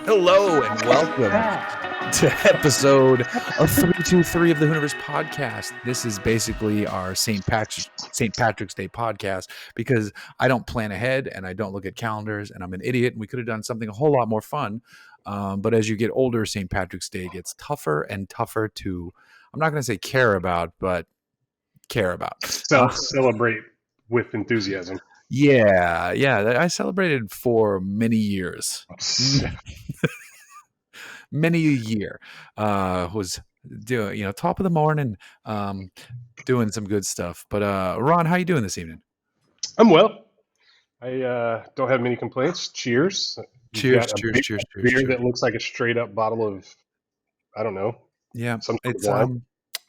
Hello and welcome to episode of 323 of the Hooniverse podcast. This is basically our St. Patrick's Day podcast because I don't plan ahead and I don't look at calendars and I'm an idiot and we could have done something a whole lot more fun. But as you get older, St. Patrick's Day gets tougher and tougher to, I'm not going to say care about, but care about. Celebrate with enthusiasm. Yeah. I celebrated for many years. Many a year. Was doing, top of the morning, doing some good stuff. But Ron, how you doing this evening? I'm well. I don't have many complaints. Cheers. Cheers. Beer that looks like a straight up bottle of, I don't know. Yeah,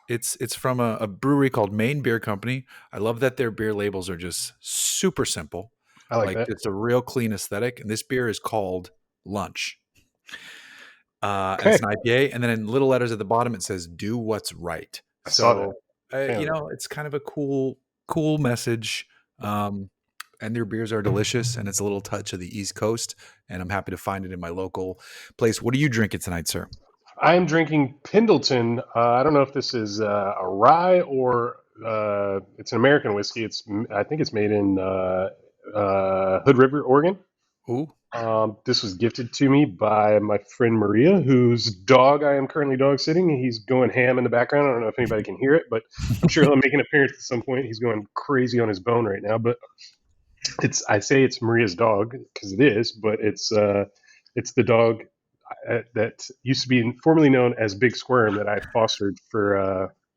it's from a brewery called Maine Beer Company. I love that their beer labels are just super simple. I like that. It's a real clean aesthetic, and this beer is called Lunch. Okay. It's an IPA, and then in little letters at the bottom it says "Do what's right." I saw that. It's kind of a cool message. And their beers are delicious, and it's a little touch of the East Coast. And I'm happy to find it in my local place. What are you drinking tonight, sir? I am drinking Pendleton. I don't know if this is a rye or it's an American whiskey. I think it's made in Hood River, Oregon. Ooh. This was gifted to me by my friend Maria, whose dog I am currently dog sitting. He's going ham in the background. I don't know if anybody can hear it, but I'm sure he'll make an appearance at some point. He's going crazy on his bone right now. But I say it's Maria's dog because it is, but it's the dog that used to be formerly known as Big Squirm that I fostered for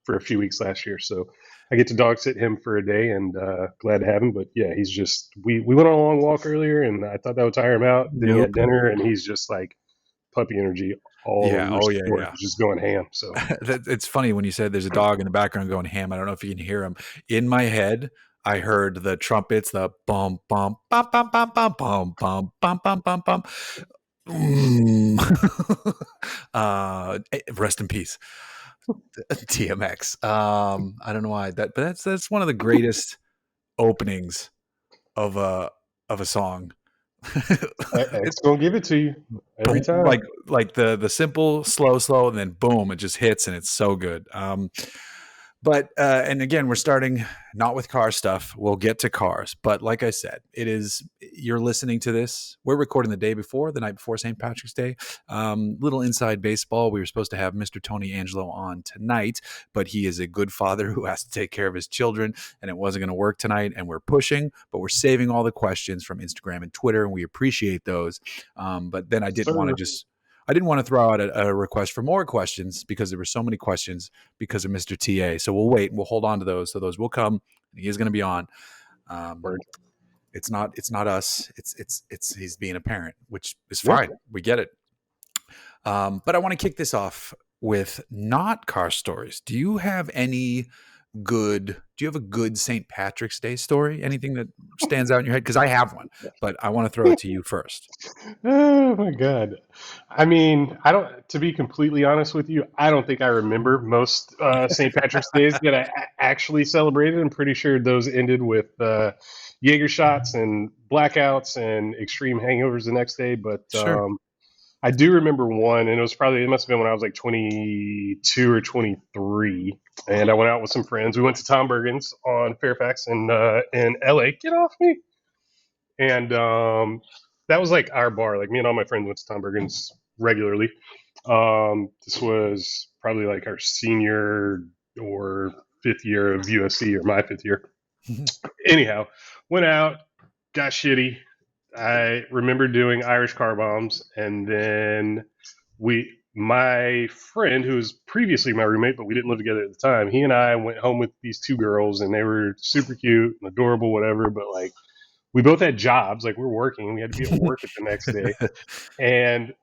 a few weeks last year. So I get to dog sit him for a day, and glad to have him. But yeah, he's just we went on a long walk earlier, and I thought that would tire him out. Then he had dinner, and he's just like puppy energy all over. Just going ham. So it's funny when you said there's a dog in the background going ham. I don't know if you can hear him. In my head, I heard the trumpets, the bum bum bum bum bum bum bum bum bum bum bum bum. Rest in peace, TMX. I don't know why but that's one of the greatest openings of a song. It's gonna give it to you every time. Like the simple slow, and then boom, it just hits, and it's so good. But and again, we're starting not with car stuff. We'll get to cars, but like I said, you're listening to this. We're recording the night before St. Patrick's Day. Little inside baseball. We were supposed to have Mr. Tony Angelo on tonight, but he is a good father who has to take care of his children, and it wasn't going to work tonight. And we're pushing, but we're saving all the questions from Instagram and Twitter, and we appreciate those. But then I didn't want to throw out a request for more questions because there were so many questions because of Mr. TA. So we'll wait and we'll hold on to those. So those will come. He is going to be on. It's not us. It's he's being a parent, which is fine. Yeah. We get it. But I want to kick this off with not car stories. Do you have a good St. Patrick's Day story? Anything that stands out in your head? Because I have one, but I want to throw it to you first. Oh my God. I mean, to be completely honest with you, I don't think I remember most St. Patrick's Days that I actually celebrated. I'm pretty sure those ended with Jaeger shots and blackouts and extreme hangovers the next day. But sure. I do remember one, and it must have been when I was like 22 or 23, and I went out with some friends. We went to Tom Bergen's on Fairfax in LA. Get off me! And that was like our bar. Like me and all my friends went to Tom Bergen's regularly. This was probably like our senior or fifth year of USC, or my fifth year. Anyhow, went out, got shitty. I remember doing Irish car bombs, and then my friend, who was previously my roommate, but we didn't live together at the time, he and I went home with these two girls, and they were super cute and adorable, whatever, but like we both had jobs, like we were working, we had to be at work at the next day. And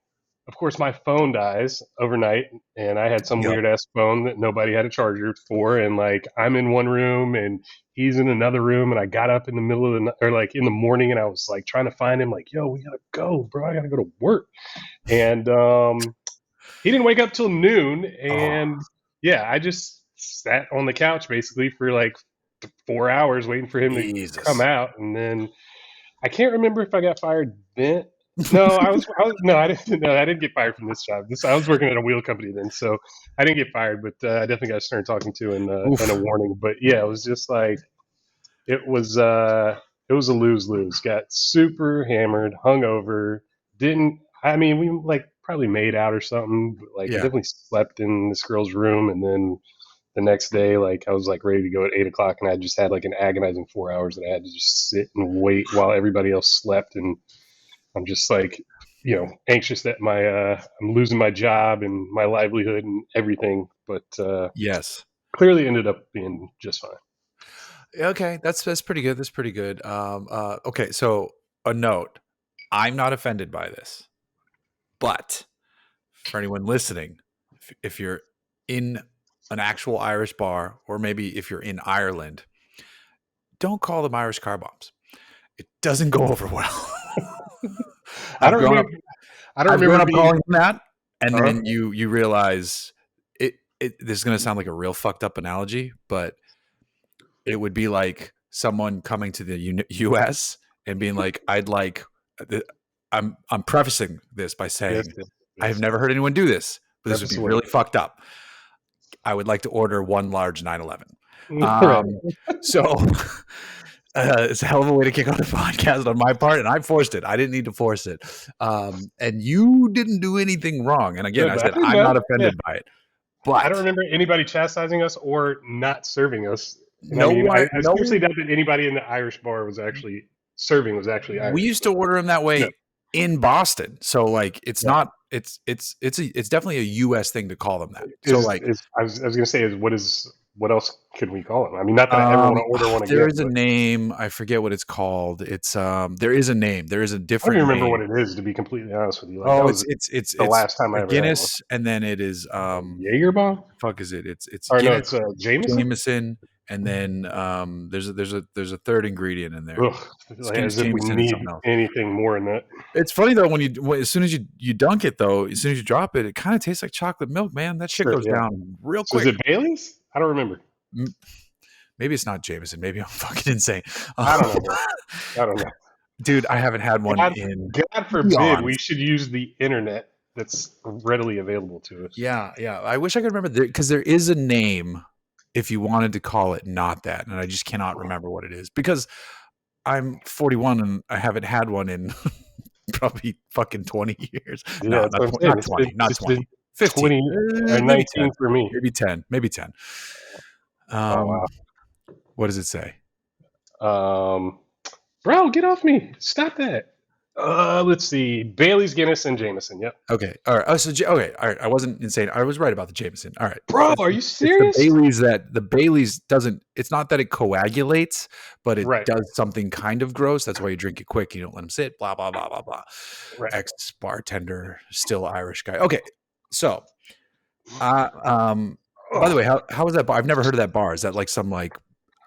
of course my phone dies overnight, and I had some weird ass phone that nobody had a charger for, and like I'm in one room and he's in another room, and I got up in the middle of the night, or like in the morning, and I was like trying to find him, like, yo, we gotta go, bro, I gotta go to work. And he didn't wake up till noon, and I just sat on the couch basically for like 4 hours waiting for him to come Jesus. out, and then I can't remember if I got fired then. No, no, I didn't. No, I didn't get fired from this job. I was working at a wheel company then, so I didn't get fired. But I definitely got a stern talking to and a Oof. warning. But yeah, it was just like it was. It was a lose lose. Got super hammered, hungover. Didn't. I mean, we like probably made out or something. But, like I Yeah. definitely slept in this girl's room, and then the next day, like I was like ready to go at 8 o'clock, and I just had like an agonizing 4 hours that I had to just sit and wait while everybody else slept, and I'm just like, anxious that I'm losing my job and my livelihood and everything, but Yes. clearly ended up being just fine. Okay, that's pretty good. That's pretty good. Okay, so a note: I'm not offended by this, but for anyone listening, if you're in an actual Irish bar, or maybe if you're in Ireland, don't call them Irish car bombs. It doesn't go over well. I I've don't grown up. remember. I don't I've grown remember up being. calling them that, and Uh, then you realize it. This is going to sound like a real fucked up analogy, but it would be like someone coming to the U.S. and being like, "I'd like." I'm prefacing this by yes, saying yes, I have yes. never heard anyone do this, but this would Preface be away. really fucked up. I would like to order one large 911. Right. So it's a hell of a way to kick off the podcast on my part, and I forced it. I didn't need to force it, and you didn't do anything wrong. And again, Good, I but I said didn't I'm know. not Yeah. offended by it, I don't but remember anybody chastising us or not serving us. And I no mean, one, I seriously no. doubt that anybody in the Irish bar was actually serving was actually We Irish. used to order them that No, way in Boston, so like it's right. not. It's definitely a U.S. thing to call them that. So like I was gonna say what else could we call them? I mean, not that I ever want to order one there again, is a but name. I forget what it's called. It's there is a name. There is a I don't different even remember name. what it is, to be completely honest with you. Like that Oh, was the it's last time I a ever had one. Guinness, and then it is Jaeger bomb? fuck is it? It's Or no, Guinness, it's Jameson. Jameson, and then there's a third ingredient in there. Ugh, It's like, Guinness, as if we Jameson, and need something else. anything more than that. It's funny though as soon as you dunk it though, as soon as you drop it, it kind of tastes like chocolate milk, man. That shit Sure, goes yeah. down real So is quick. it Bailey's? I don't remember. Maybe it's not Jameson. Maybe I'm fucking insane. I don't know, bro. I don't know. Dude, I haven't had one God, in God forbid we eons. should use the internet that's readily available to us. Yeah, yeah. I wish I could remember because there is a name if you wanted to call it not that, and I just cannot remember what it is because I'm 41 and I haven't had one in probably fucking 20 years. Yeah, No, that's what I'm saying. not 20, not It's been 20. 15. 20 or Maybe 19 10. for me. Maybe 10. Maybe 10. Oh Um, what does it say? wow. Bro, get off me! Stop that. Let's see. Bailey's, Guinness, and Jameson. Yep. Okay. All right. Oh, so okay. All right. I wasn't insane. I was right about the Jameson. All right. Bro, It's are you it's the serious? Bailey's that the Bailey's doesn't. It's not that it coagulates, but it Right. does something kind of gross. That's why you drink it quick. You don't let them sit. Blah blah blah blah blah. Right. Ex bartender, still Irish guy. Okay. So, by the way, how was that bar? I've never heard of that bar. Is that like some like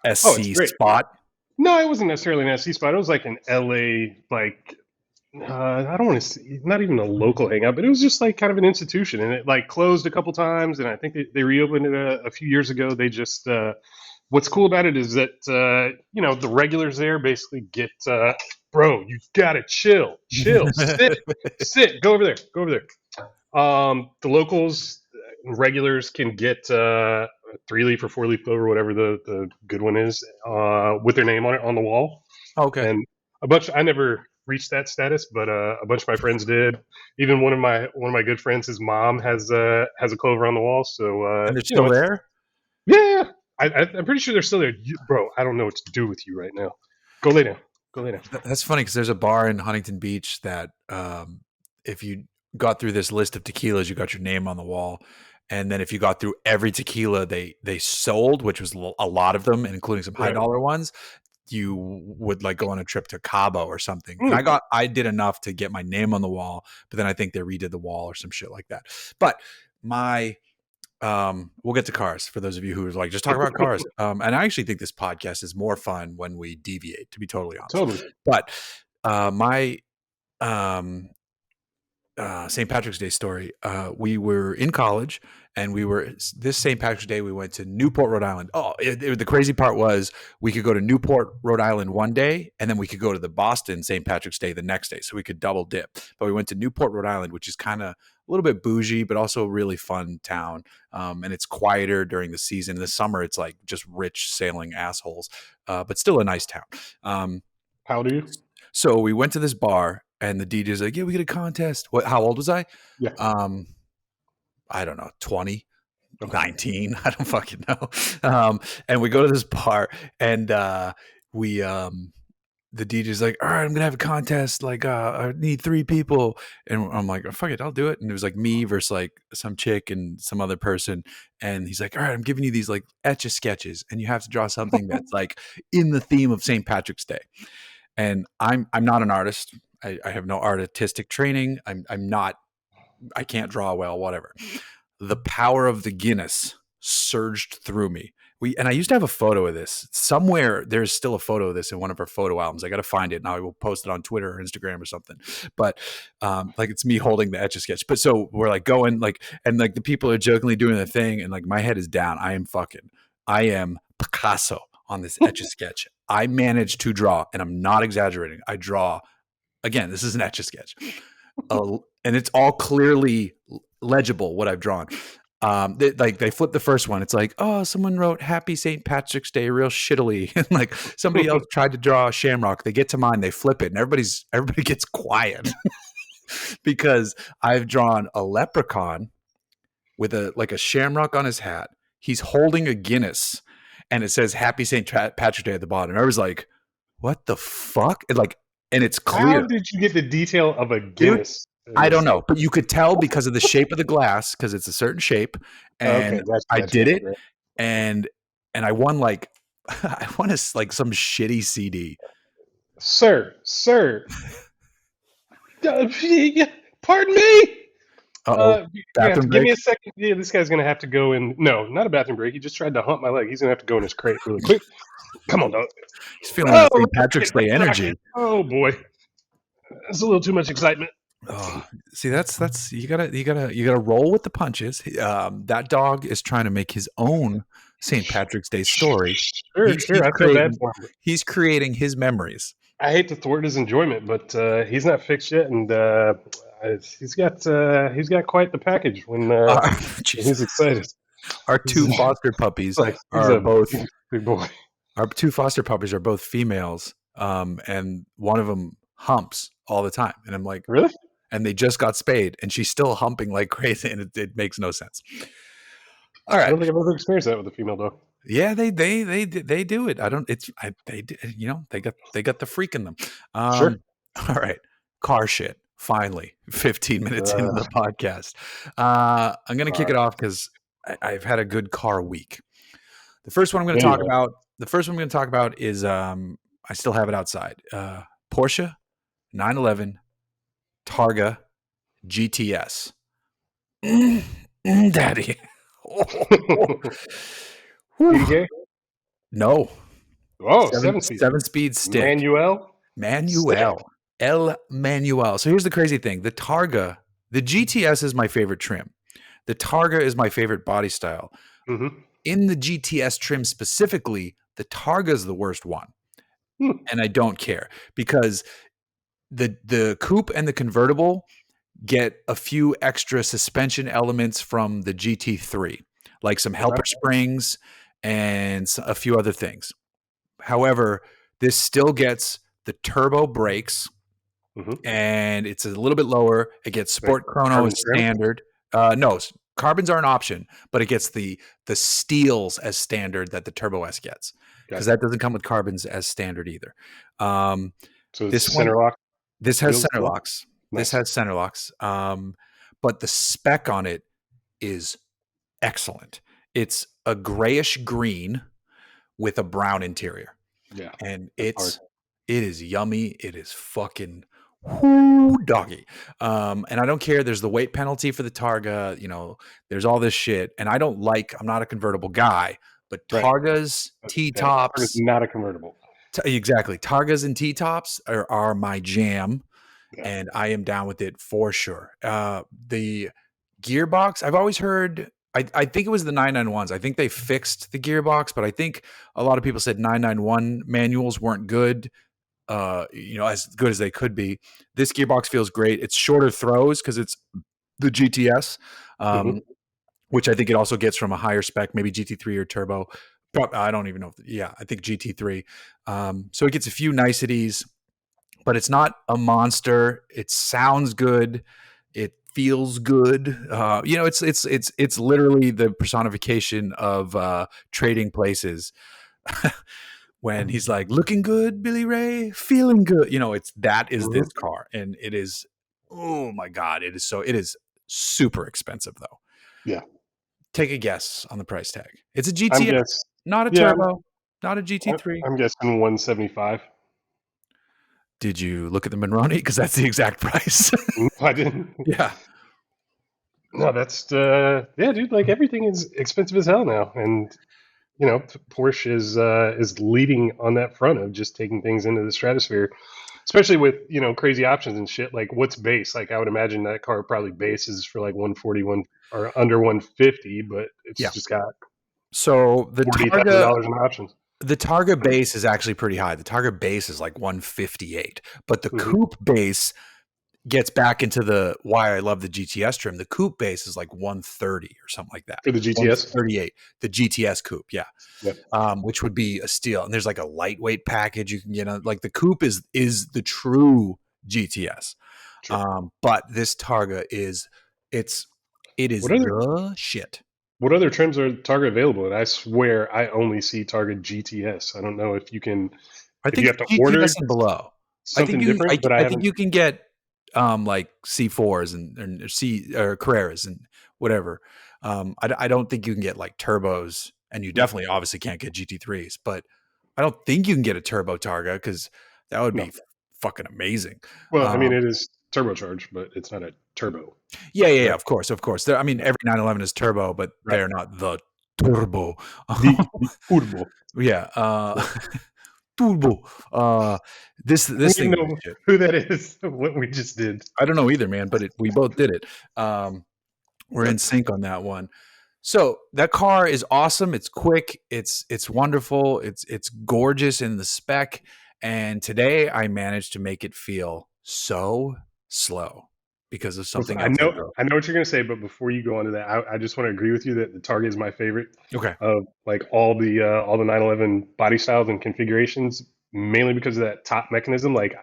Oh, it's SC great. spot? No, it wasn't necessarily an SC spot. It was like an LA, like, I don't want to say, not even a local hangout, but it was just like kind of an institution. And it like closed a couple times. And I think they reopened it a few years ago. They just, what's cool about it is that, the regulars there basically get, bro, you gotta chill, sit, go over there, go over there. The locals, regulars can get 3 leaf or 4 leaf clover, whatever the good one is, with their name on it on the wall. Okay. And I never reached that status, but a bunch of my friends did. Even one of my good friends, his mom has a clover on the wall. So And they're still it's there? yeah. I'm pretty sure they're still there, bro. I don't know what to do with you right now. Go lay down. Go lay down. That's funny because there's a bar in Huntington Beach that if you got through this list of tequilas, you got your name on the wall. And then if you got through every tequila they sold, which was a lot of them, including some high Right. dollar ones, you would like go on a trip to Cabo or something. And Mm. I did enough to get my name on the wall, but then I think they redid the wall or some shit like that. But my we'll get to cars for those of you who are like, just talk about cars. And I actually think this podcast is more fun when we deviate, to be totally honest. Totally. But my St. Patrick's Day story, we were in college and this St. Patrick's Day we went to Newport, Rhode Island. Oh, the crazy part was we could go to Newport, Rhode Island one day, and then we could go to the Boston St. Patrick's Day the next day, so we could double dip. But we went to Newport, Rhode Island, which is kind of a little bit bougie, but also a really fun town. And it's quieter during the season. In the summer, it's like just rich sailing assholes, but still a nice town. How old are you? So we went to this bar, and the DJ's like, "Yeah, we get a contest." What? How old was I? Yeah. I don't know, 20, Okay. 19. I don't fucking know. And we go to this bar, and we the DJ's like, "All right, I'm gonna have a contest. Like, I need 3 people." And I'm like, "Oh, fuck it, I'll do it." And it was like me versus like some chick and some other person. And he's like, "All right, I'm giving you these like etch-a-sketches, and you have to draw something that's like in the theme of St. Patrick's Day." And I'm not an artist. I have no artistic training. I can't draw well, whatever. The power of the Guinness surged through me. And I used to have a photo of this. Somewhere there's still a photo of this in one of our photo albums. I got to find it, and I will post it on Twitter or Instagram or something. But like it's me holding the Etch-a-Sketch. But so we're like going like, and like the people are jokingly doing the thing, and like my head is down. I am Picasso on this Etch-a-Sketch. I managed to draw, and I'm not exaggerating. I draw, again, this is an Etch-a-Sketch. And it's all clearly legible what I've drawn. They flip the first one. It's like, oh, someone wrote Happy St. Patrick's Day real shittily. And like somebody else tried to draw a shamrock. They get to mine, they flip it, and everybody gets quiet because I've drawn a leprechaun with a shamrock on his hat. He's holding a Guinness, and it says Happy St. Patrick's Day at the bottom. And I was like, what the fuck? And it's clear. How did you get the detail of a Guinness? Dude, I don't know, but you could tell because of the shape of the glass, because it's a certain shape, and I did it, and I won like I won like some shitty CD. Sir, pardon me. Bathroom break? Give me a second. Yeah, this guy's gonna have to go in. No, not a bathroom break. He just tried to hump my leg. He's gonna have to go in his crate really quick. Come on, dog. He's feeling that St. Patrick's Day energy. Oh boy, that's a little too much excitement. Oh, see, that's you gotta roll with the punches. That dog is trying to make his own St. Patrick's Day story. Sure. I feel bad for him. He's creating his memories. I hate to thwart his enjoyment, but he's not fixed yet, and he's got quite the package when he's excited. Our 2 foster puppies are both big boy. Our 2 foster puppies are both females, and one of them humps all the time, and I'm like, really? And they just got spayed, and she's still humping like crazy, and it makes no sense. All right, I don't think I've ever experienced that with a female dog. Yeah, they do it. They got the freak in them. Sure. All right, car shit. Finally, 15 minutes into the podcast, I'm gonna kick it off because I've had a good car week. The first one I'm going to talk about. The first one I'm going to talk about is I still have it outside. Porsche 911 Targa GTS. Daddy. PDK? No. Oh, 7-speed stick. Manuel. El Manuel. So here's the crazy thing. The Targa, the GTS is my favorite trim. The Targa is my favorite body style. Mm-hmm. In the GTS trim specifically, the Targa is the worst one. And I don't care because the coupe and the convertible get a few extra suspension elements from the GT3, like some helper springs and a few other things. However, this still gets the turbo brakes, and it's a little bit lower. It gets sport chrono as standard. No, carbons are an option, but it gets the steels as standard that the Turbo S gets, because that doesn't come with carbons as standard either. So this center lock. This has center locks. Nice. This has center locks. But the spec on it is excellent. It's a grayish green with a brown interior. Yeah. And it is yummy. It is fucking doggy. And I don't care. There's the weight penalty for the Targa. There's all this shit. And I'm not a convertible guy, but Targas, T-tops. It's not a convertible. Exactly. Targas and T-tops are my jam. Yeah. And I am down with it for sure. The gearbox, I've always heard, I think it was the 991s. I think they fixed the gearbox, but I think a lot of people said 991 manuals weren't good, as good as they could be. This gearbox feels great. It's shorter throws because it's the GTS, Hmm. um, which I think it also gets from a higher spec, maybe GT3 or turbo. I don't even know. Yeah, I think GT3. So it gets a few niceties, but it's not a monster. It sounds good. It feels good. It's literally the personification of trading places. When he's like, looking good, Billy Ray, feeling good. It's that is this Hmm. car, and it is. Oh my god, it is super expensive though. Yeah, Take a guess on the price tag. It's a I'm GTS, guess. not a Yeah, turbo, not a GT3. I'm guessing 175. Did you look at the Monroney? Because that's the exact price. No, I didn't. Yeah. No, that's yeah, dude. Like everything is expensive as hell now, and Porsche is leading on that front of just taking things into the stratosphere, especially with crazy options and shit. Like what's base? Like I would imagine that car probably base is for like 141 or under 150, but it's Yeah. just got So $40,000 in options. the Targa base is actually pretty high. The Targa base is like 158, but the Hmm. coupe base gets back into the why I love the GTS trim. The coupe base is like 130 or something like that. For the GTS. 138. The GTS coupe, yeah. Yep. Which would be a steal. And there's like a lightweight package you can get on. Like the coupe is the true GTS. Sure. But this Targa it is What other the shit. what other trims are Target available? And I swear I only see Target GTS. I don't know if you can I if you think have to GTS order and below. something different, but I I think haven't. you can get like C4s and C or Carreras and whatever. I don't think you can get like turbos, and you definitely obviously can't get GT3s. But I don't think you can get a turbo Targa because that would No. be fucking amazing. Well, I mean, Um, it is turbocharged, but it's not a turbo, yeah, right? of course, of course. I mean, Yeah. every 911 is turbo, but Right. they're not the turbo. The turbo. Yeah, Yeah. turbo. I This don't even thing is know shit. who that is. What we just did. I don't know either, man, but we both did it. We're in sync on that one. So that car is awesome. It's quick. It's wonderful. It's gorgeous in the spec. And today I managed to make it feel so slow because of something else I drove. I know what you're gonna say, but before you go on to that, I just want to agree with you that the Target is my favorite Okay. of like all the 911 body styles and configurations, mainly because of that top mechanism. Like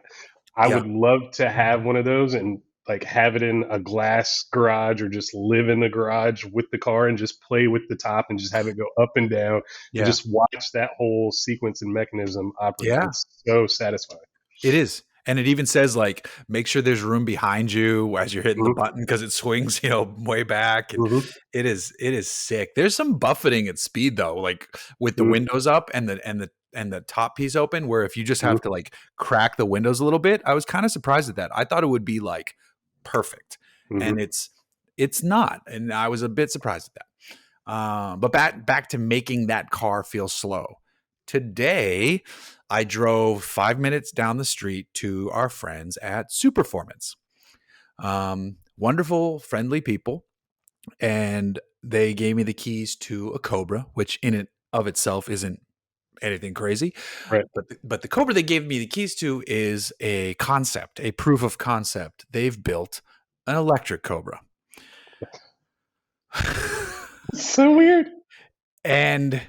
I Yeah. would love to have one of those and like have it in a glass garage or just live in the garage with the car and just play with the top and just have it go up and down and Yeah. just watch that whole sequence and mechanism operate. Yeah. It's so satisfying. It is. And it even says like make sure there's room behind you as you're hitting the Hmm. button because it swings, way back. And Hmm. it is sick. There's some buffeting at speed though, like with the Hmm. windows up and the top piece open, where if you just Hmm. have to like crack the windows a little bit. I was kind of surprised at that. I thought it would be like perfect. And Hmm. it's not. And I was a bit surprised at that. But back to making that car feel slow. Today, I drove 5 minutes down the street to our friends at Superformance. Wonderful, friendly people, and they gave me the keys to a Cobra, which in and of itself isn't anything crazy. Right. But the Cobra they gave me the keys to is a concept, a proof of concept. They've built an electric Cobra. So weird. And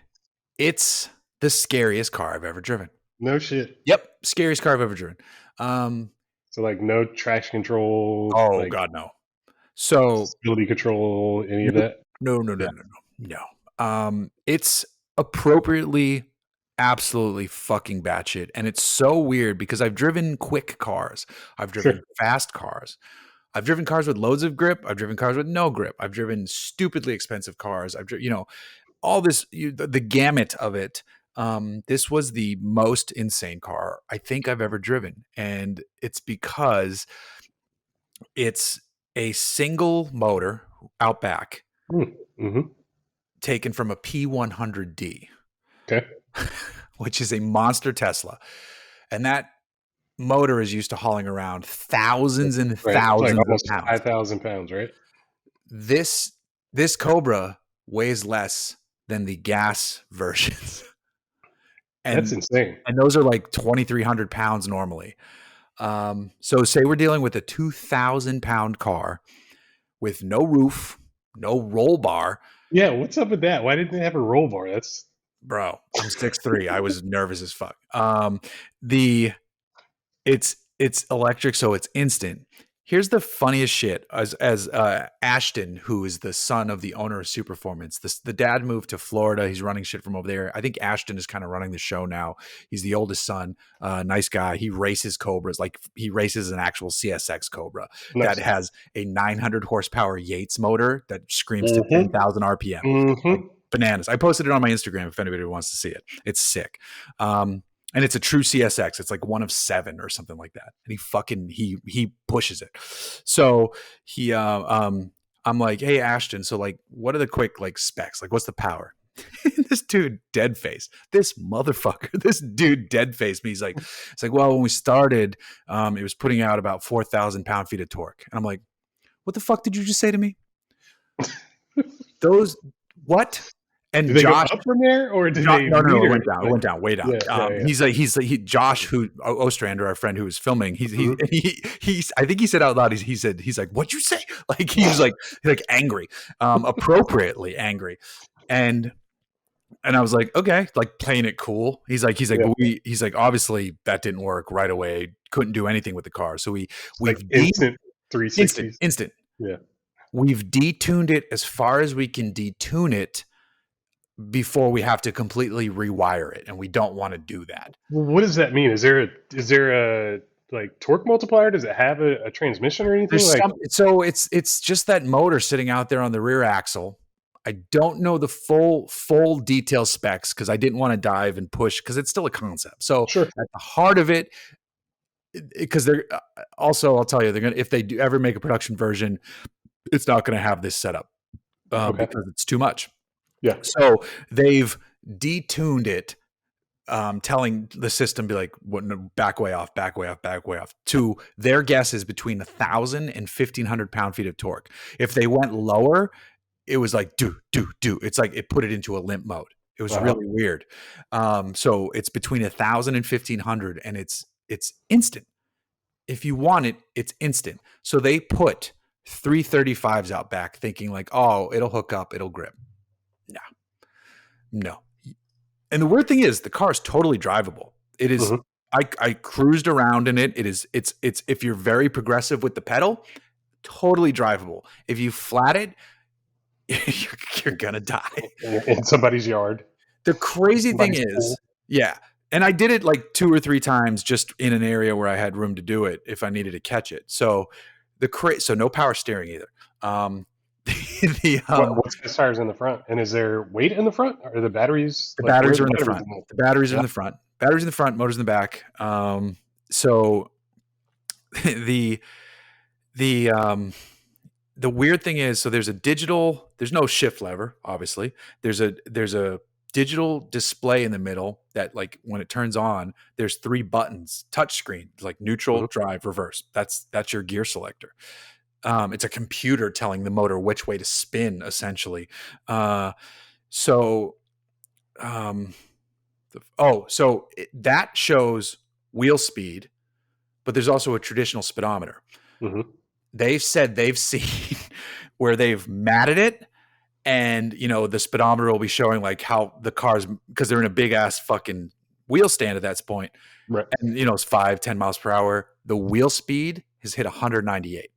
it's the scariest car I've ever driven. No shit. Yep, scariest car I've ever driven. Um, So like no traction control, oh like god, no. So stability control, any of nope, that. no, no, no, Yeah. no, no, no. It's appropriately, absolutely fucking batshit, and it's so weird because I've driven quick cars, I've Sure. driven fast cars, I've driven cars with loads of grip, I've driven cars with no grip, I've driven stupidly expensive cars, I've driven, all this the gamut of it. This was the most insane car I think I've ever driven, and it's because it's a single motor out back Mm-hmm. taken from a P100D, Okay. which is a monster Tesla, and that motor is used to hauling around thousands and Right. It's like thousands of almost pounds. 5,000 pounds, right? This Cobra weighs less than the gas versions. That's and insane. and those are like 2,300 pounds normally. So say we're dealing with a 2,000-pound car with no roof, no roll bar. Yeah, what's up with that? Why didn't they have a roll bar? That's Bro, I'm 6'3". I was nervous as fuck. The it's electric, so it's instant. Here's the funniest shit. As Ashton, who is the son of the owner of Superformance, the dad moved to Florida. He's running shit from over there. I think Ashton is kind of running the show now. He's the oldest son. Nice guy. He races Cobras, like he races an actual CSX Cobra that nice. has a 900 horsepower Yates motor that screams to Mm-hmm. 10,000 RPM. Like Mm-hmm. bananas. I posted it on my Instagram if anybody wants to see it. It's sick. And it's a true CSX. It's like one of 7 or something like that. And he pushes it. So I'm like, hey Ashton, so like what are the quick like specs? Like what's the power? This dude dead face. This motherfucker, this dude dead face me. It's like, well, when we started, it was putting out about 4,000 pound-feet of torque. And I'm like, what the fuck did you just say to me? Those what? Did And they go Josh, up from there, or did no, they no, meter it went it? down. It went down, way down. Yeah, yeah, yeah. Josh, who Ostrander, our friend who was filming. Mhm. He's. I think he said out loud. He's like, "What'd you say?" Like he was like angry, appropriately angry, and I was like, okay, like playing it cool. He's like, Yeah. he's like, obviously that didn't work right away. Couldn't do anything with the car, so Like we've instant instant 360s. instant. Yeah. We've detuned it as far as we can detune it before we have to completely rewire it, and we don't want to do that. Well, what does that mean? Is there a like torque multiplier? Does it have a transmission or anything? There's Like, some so it's just that motor sitting out there on the rear axle. I don't know the full detail specs because I didn't want to dive and push because it's still a concept. So sure. at the heart of it, because they're also, I'll tell you, they're gonna, if they do ever make a production version, it's not going to have this setup Okay. because it's too much. Yeah. So they've detuned it, telling the system, be like, what, no, back way off, back way off, back way off. To their guess is between 1,000 and 1,500 pound-feet of torque. If they went lower, it was like do. It's like it put it into a limp mode. It was Uh-huh. really weird. So it's between 1,000 and 1,500, and it's instant. If you want it, it's instant. So they put 335s out back, thinking like, oh, it'll hook up, it'll grip. No. And the weird thing is, the car is totally drivable. It is. Mhm. I cruised around in it. It's if you're very progressive with the pedal, totally drivable. If you flat it, you're gonna die. In somebody's yard. The crazy thing Somebody's is, pool. yeah. And I did it like 2 or 3 times just in an area where I had room to do it if I needed to catch it. So so no power steering either. What's the tires in the front? And is there weight in the front? Or the batteries? The Like, where are batteries the are in the batteries front. in there? The batteries are Yeah. in the front. Batteries in the front, motors in the back. So the the weird thing is, so there's no shift lever, obviously. There's a digital display in the middle that, like, when it turns on, there's 3 buttons, touchscreen, like neutral, Mhm. drive, reverse. That's your gear selector. It's a computer telling the motor which way to spin, essentially. So um, that shows wheel speed, but there's also a traditional speedometer. Mhm. They've said they've seen where they've matted it, and the speedometer will be showing like how the cars, because they're in a big ass fucking wheel stand at that point, Right. and it's 5-10 miles per hour. The wheel speed has hit 198.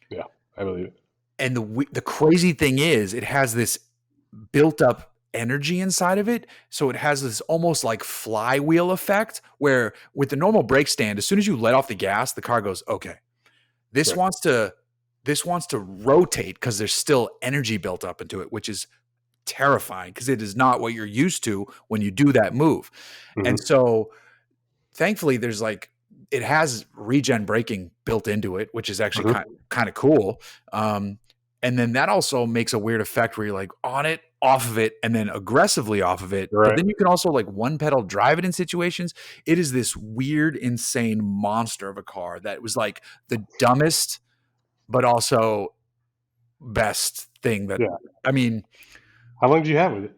Yeah. I believe it. And the crazy thing is, it has this built up energy inside of it, so it has this almost like flywheel effect where with the normal brake stand, as soon as you let off the gas, the car goes, okay, this Right. wants to rotate because there's still energy built up into it, which is terrifying because it is not what you're used to when you do that move. And Mhm. so thankfully there's like, it has regen braking built into it, which is actually Mhm. kind of cool. And then that also makes a weird effect where you're like on it, off of it, and then aggressively off of it. But Right. then you can also like one pedal drive it in situations. It is this weird, insane monster of a car that was like the dumbest, but also best thing that, Yeah. I mean, How long did you have with it?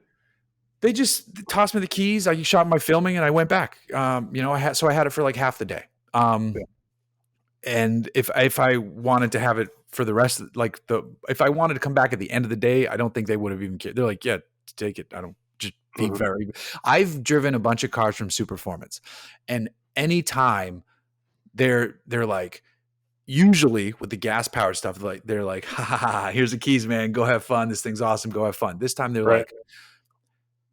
They just tossed me the keys. I shot my filming and I went back. I had it for like half the day. Yeah. And if I wanted to have it for the rest, if I wanted to come back at the end of the day, I don't think they would have even cared. They're like, yeah, take it. I don't just be Mhm. very. I've driven a bunch of cars from Superformance, and anytime they're like, usually with the gas powered stuff, like they're like, ha ha ha, here's the keys, man. Go have fun. This thing's awesome. Go have fun. This time they're Right. like,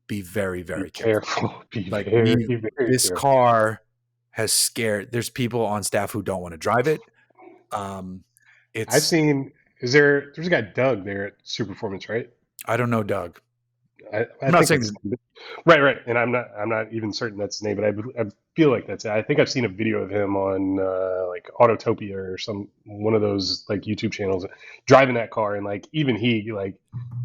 be very, Be very careful. careful. Be Like very, very this careful. car has scared. There's people on staff who don't want to drive it. Um, I've it's seen. There's a guy Doug there at Superformance, right? I don't know, Doug. I I'm not think that's saying right, right. And I'm not even certain that's his name, but I feel like that's it. I think I've seen a video of him on like Autotopia or one of those like YouTube channels driving that car, and like even he like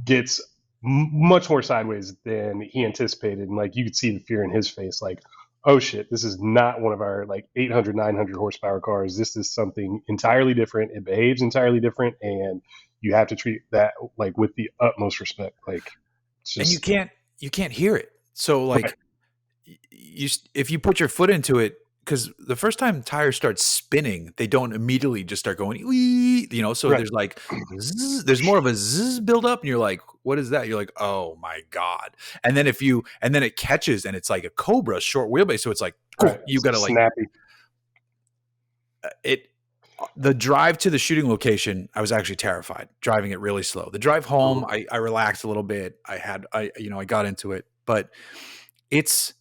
gets much more sideways than he anticipated, and like you could see the fear in his face, like, oh shit, this is not one of our like 800 900 horsepower cars. This is something entirely different. It behaves entirely different, and you have to treat that like with the utmost respect. Like it's and just you can't hear it. So right, like if you put your foot into it, because the first time tires start spinning, they don't immediately just start going, "Wee," so right, there's like there's more of a zzz build up, and you're like, what is that? You're like, oh my God. And then it catches, and it's like a Cobra short wheelbase, so it's like right. you gotta like Snappy. it. The drive to the shooting location, I was actually terrified driving it really slow. The drive home, Mhm. I relaxed a little bit. I got into it, but it's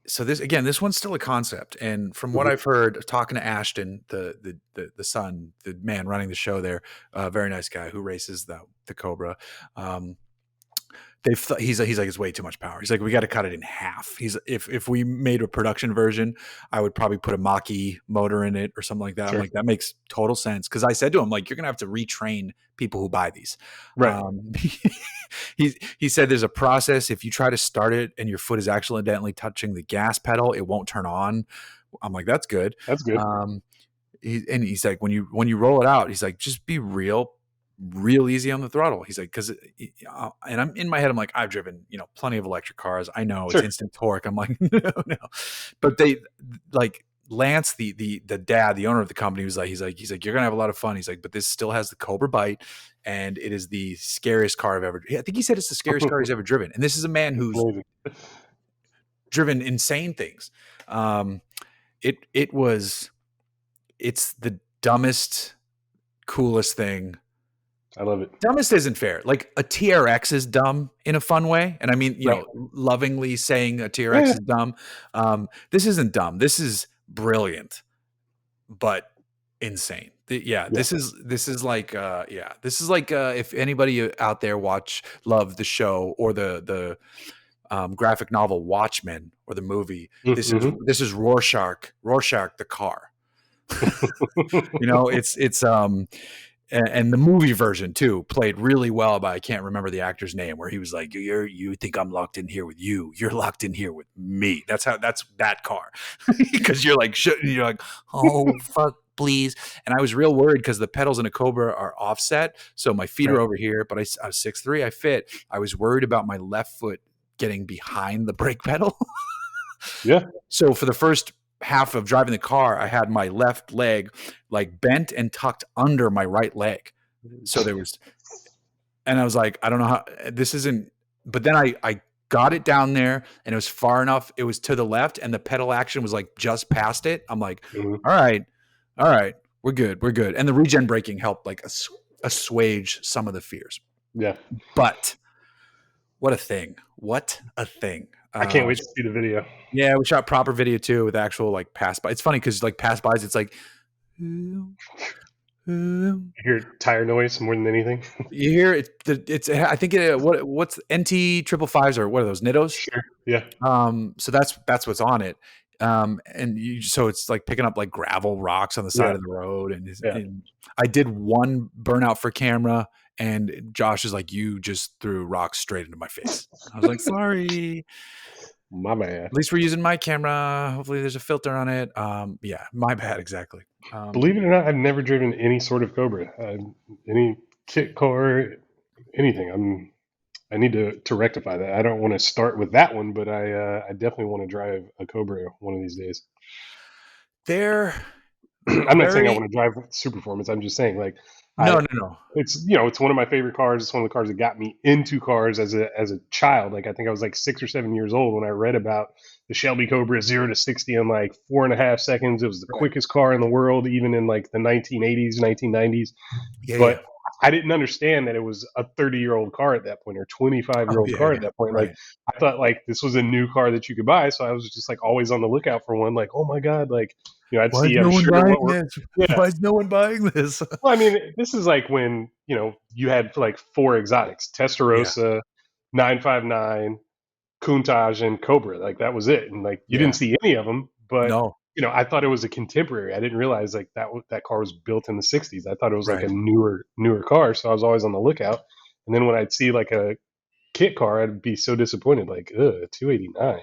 so this one's still a concept. And from what Mhm. I've heard, talking to Ashton, the son, the man running the show there, very nice guy who races the Cobra. Um, he's like it's way too much power. He's like, we got to cut it in half. He's if we made a production version, I would probably put a Mach-E motor in it or something like that. I'm Sure. like, that makes total sense, because I said to him, like, you're gonna have to retrain people who buy these. Right. He said there's a process. If you try to start it and your foot is accidentally touching the gas pedal, it won't turn on. I'm like, that's good. That's good. Um, he's like, when you roll it out, he's like, just be real easy on the throttle. He's like, because and I'm in my head, I'm like, I've driven plenty of electric cars. I know it's Sure. instant torque. I'm like, no. But they like Lance, the dad, the owner of the company, was like, he's like, you're gonna have a lot of fun. He's like, but this still has the Cobra bite, and it is the scariest car I've ever. I think he said it's the scariest car he's ever driven. And this is a man who's Amazing. driven insane things. Um, it's the dumbest, coolest thing. I love it. Dumbest isn't fair. Like a TRX is dumb in a fun way, and I mean, Right. lovingly saying a TRX Yeah. is dumb. This isn't dumb. This is brilliant, but insane. Yeah. This is like if anybody out there love the show or the graphic novel Watchmen or the movie. Mm-hmm. This is Rorschach the car. It's and the movie version too played really well by, I can't remember the actor's name, where he was like, you think I'm locked in here with you, you're locked in here with me. That's that car. Because you're like, you're like, oh fuck, please. And I was real worried because the pedals in a Cobra are offset, so my feet are Right. over here, but I was 6'3", I fit. I was worried about my left foot getting behind the brake pedal. Yeah. So for the first half of driving the car, I had my left leg like bent and tucked under my right leg. So and I was like, I don't know how this isn't, but then I got it down there, and it was far enough. It was to the left, and the pedal action was like just past it. I'm like, Mhm. all right, we're good. And the regen braking helped like assuage some of the fears. Yeah. But what a thing. What a thing. I can't wait to see the video. Yeah, we shot proper video too with actual like pass by. It's funny because like pass bys, it's like you You hear tire noise more than anything. hear it. It's I think what's NT 555s or what are those Nittos? Sure. Yeah. So that's what's on it. So it's like picking up like gravel, rocks on the side Yeah. of the road, Yeah. and I did one burnout for camera, and Josh is like, you just threw rocks straight into my face. I was like, sorry. My man. At least we're using my camera. Hopefully there's a filter on it. Yeah, my bad. Exactly. Believe it or not, I've never driven any sort of Cobra, any kit car, anything. I need to rectify that. I don't want to start with that one, but I definitely want to drive a Cobra one of these days. They're I'm not saying I very want to drive super performance. I'm just saying like no, I no, no. it's it's one of my favorite cars. It's one of the cars that got me into cars as a child. Like I think I was like 6 or 7 years old when I read about the Shelby Cobra 0 to 60 in like 4.5 seconds. It was the Right. quickest car in the world, even in like the 1980s, 1990s. Yeah, yeah. But I didn't understand that it was a 30-year-old car at that point or 25 year Oh, old yeah, car at yeah. that point. Like Right. I thought like this was a new car that you could buy, so I was just like always on the lookout for one. Like oh my god, like I'd Why is see. I'm no one sure buying what we're this? yeah. Why is no one buying this? Well, I mean, this is like when you had like four exotics: Yeah, Testarossa, 959, Countach, and Cobra. Like that was it, and like you didn't yeah. see any of them. But No, I thought it was a contemporary. I didn't realize like that car was built in the '60s. I thought it was like a right. newer car. So I was always on the lookout. And then when I'd see like a kit car, I'd be so disappointed. Like, 289,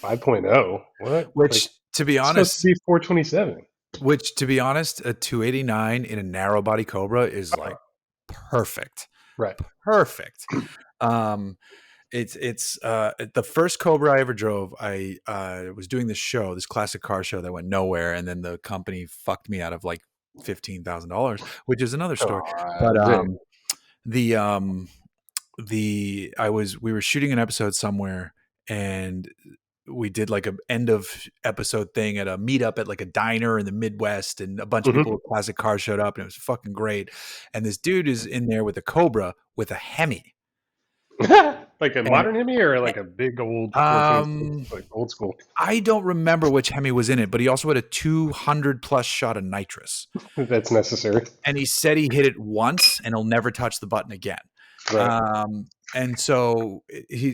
5.0. What? Like Which, to be it's supposed to honest, be 427. a 289 in a narrow body Cobra is like perfect, Right. perfect. Um, it's the first Cobra I ever drove. I was doing this classic car show that went nowhere, and then the company fucked me out of like $15,000, which is another story. But Dang. the we were shooting an episode somewhere, and we did like a end of episode thing at a meetup at like a diner in the Midwest, and a bunch of people Mhm. with classic cars showed up, and it was fucking great. And this dude is in there with a Cobra with a Hemi, Like a and modern Hemi or like a big old 426, um, like old school. I don't remember which Hemi was in it, but he also had a 200 plus shot of nitrous, If that's necessary. and he said he hit it once and he'll never touch the button again. Right. And so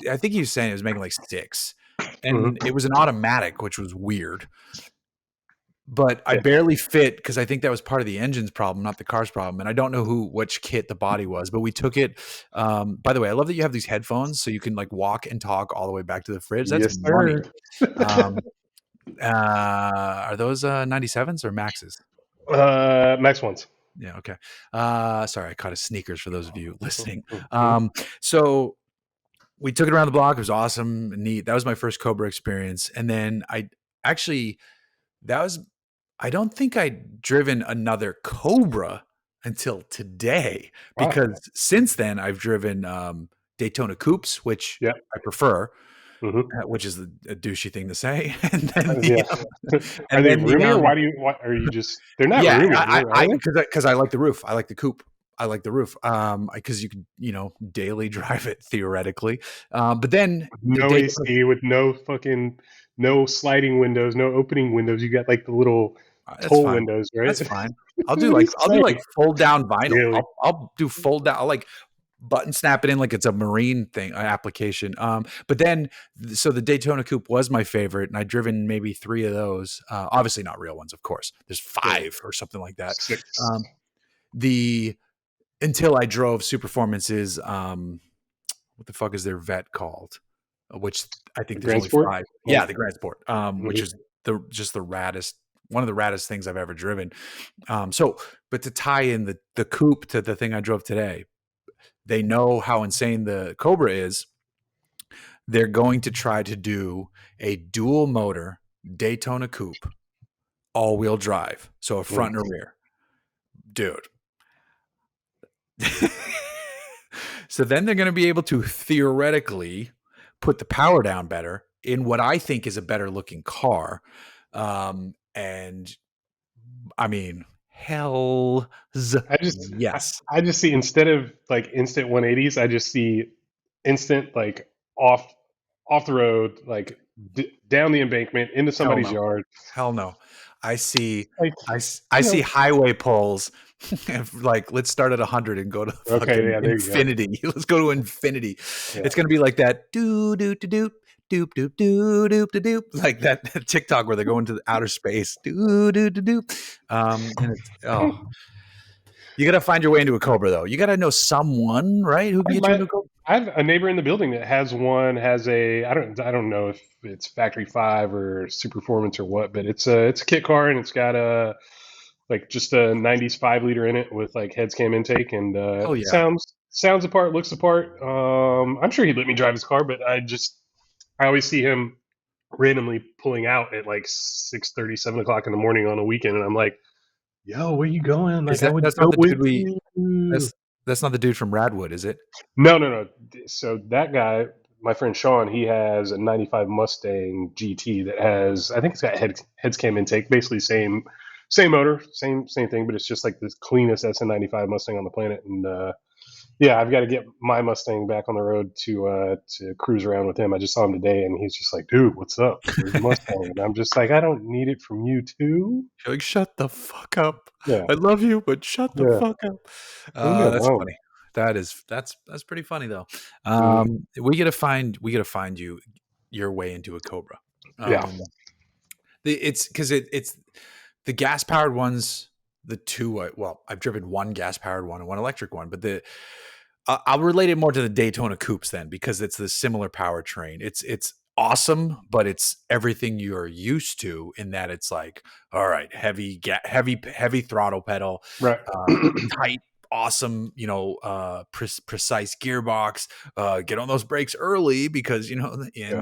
I think he was saying it was making like six, and Hmm. it was an automatic, which was weird. But I Yeah. barely fit because I think that was part of the engine's problem, not the car's problem. And I don't know which kit the body was, but we took it. By the way, I love that you have these headphones so you can like walk and talk all the way back to the fridge. That's Yes, money. sir. Um, are those 97s or Maxes? Max ones. Yeah. Okay. Sorry, I caught his sneakers for those of you listening. Mhm. So we took it around the block. It was awesome, neat. That was my first Cobra experience. And then actually, that was, I don't think I'd driven another Cobra until today, Wow. because since then I've driven Daytona Coupes, which Yeah. I prefer, Hmm. which is a douchey thing to say. And then Yeah. Are and they then roomy or why are you just? They're not yeah, roomy, are I they? because I like the roof. I like the coupe. I like the roof. Because you could, daily drive it theoretically. But then the No Daytona, AC, with no sliding windows, no opening windows. You got like the little that's toll fine. windows, right? That's fine. What are you I'll do like saying? fold down vinyl. Really? I'll do fold down. I'll like button snap it in like it's a marine thing application. But then so the Daytona Coupe was my favorite, and I'd driven maybe three of those. Obviously not real ones, of course. There's Yeah. five or something like that. Six. Um, the until I drove Superformance's what the fuck is their vet called? Which I think there's Grand only Sport? five. Yeah. Yeah, the Grand Sport, which Mhm. is the raddest, one of the raddest things I've ever driven. But to tie in the coupe to the thing I drove today, they know how insane the Cobra is. They're going to try to do a dual motor Daytona coupe, all wheel drive, so a Mm. front and a rear, dude. So then they're going to be able to theoretically put the power down better in what I think is a better looking car. And I mean, hell's I just I, yes. I just see, instead of like instant 180s, I just see instant like off off the road, like down the embankment into Hell somebody's no. yard. Hell no. I see Like I you see know, highway poles. Like, let's start at 100 and go to okay, fucking yeah, there you go. infinity. Let's go to infinity. Yeah, It's gonna be like that doo doo doo doo doop doop doo doop doo doop, like that TikTok where they're going to the outer space. Doo doo doo doo. And it's you gotta find your way into a Cobra though. You gotta know someone, right, who can get you my into a Cobra. I have a neighbor in the building that has one. Has a I don't know if it's factory five or super performance or what, but it's a kit car, and it's got just a '90s 5 liter in it with like heads cam intake, and Hell yeah. sounds sounds the part, looks the part. I'm sure he'd let me drive his car, but I always see him randomly pulling out at like 6:30, 7 o'clock in the morning on a weekend, and I'm like, "Yo, where you going? Is Like, I that would that's go not the with dude we you." that's not the dude from Radwood, is it? No, no, no. So that guy, my friend Sean, he has a '95 Mustang GT that has, I think it's got heads cam intake, basically same motor, same thing, but it's just like the cleanest SN95 Mustang on the planet. And yeah, I've got to get my Mustang back on the road to cruise around with him. I just saw him today, and he's just like, "Dude, what's up? Where's the Mustang?" And I'm just like, "I don't need it from you too." You're like, shut the fuck up. Yeah, I love you, but shut the yeah. fuck up. Leave me That's alone. funny. That's pretty funny though. Mm, We gotta find you your way into a Cobra. yeah, It's because it's the gas powered ones. The two, well, I've driven one gas powered one and one electric one, but I'll relate it more to the Daytona coupes then because it's the similar powertrain. It's awesome, but it's everything you're used to in that it's like, all right, heavy throttle pedal, right. uh, tight, awesome, precise gearbox. Get on those brakes early because Yeah.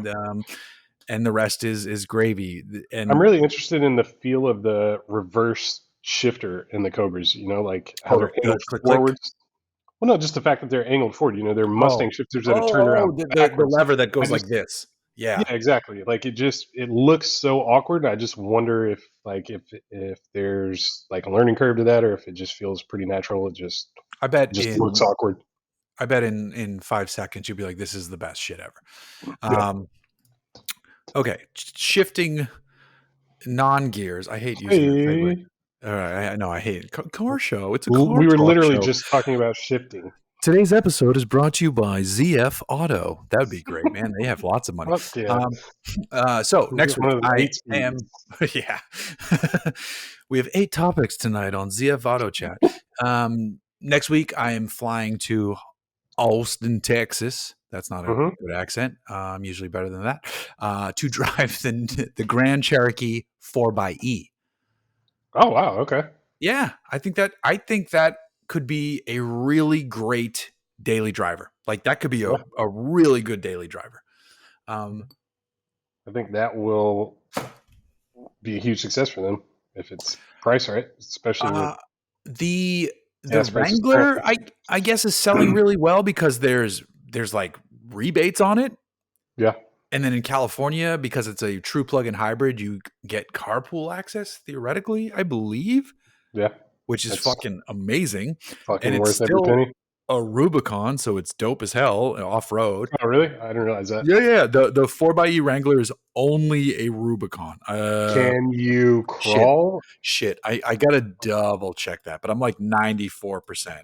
and the rest is gravy. I'm And really interested in the feel of the reverse shifter in the Cobras, like how they're the angled click click. forwards. Well, no, just the fact that they're angled forward. They're Oh, Mustang shifters that are turned around the backwards. lever that I goes like just, this. Yeah, yeah, exactly. Like it looks so awkward. I just wonder if there's like a learning curve to that, or if it just feels pretty natural. I It bet just looks in awkward. I bet in 5 seconds you'll be like, this is the best shit ever. Yeah. Um, okay, shifting non-gears. I hate using that segue. Hey, All right, I know I hate it. Car show. It's a car we were talk literally show. just talking about shifting. Today's episode is brought to you by ZF Auto. That would be great, man. They have lots of money. Fuck yeah. Um, so We next get one week of those I 8 speeds. am, yeah. We have 8 topics tonight on ZF Auto Chat. Next week I am flying to Austin, Texas. That's not a Hmm. good accent. Usually better than that. To drive the Grand Cherokee 4xe. Oh wow. Okay. Yeah, I think that could be a really great daily driver. Like that could be Yeah. a really good daily driver. Um, I think that will be a huge success for them if it's priced right, especially with uh, the the gas prices currently. Wrangler, I guess, is selling really well because there's like rebates on it. Yeah, And then in California, because it's a true plug-in hybrid, you get carpool access theoretically, I believe, yeah, which is that's fucking amazing. And fucking it's worth every still penny. a Rubicon, so it's dope as hell off road. Oh, really? I didn't realize that. Yeah, yeah. The 4xe Wrangler is only a Rubicon. Can you Shit, crawl? shit. I gotta double check that, but I'm like 94%.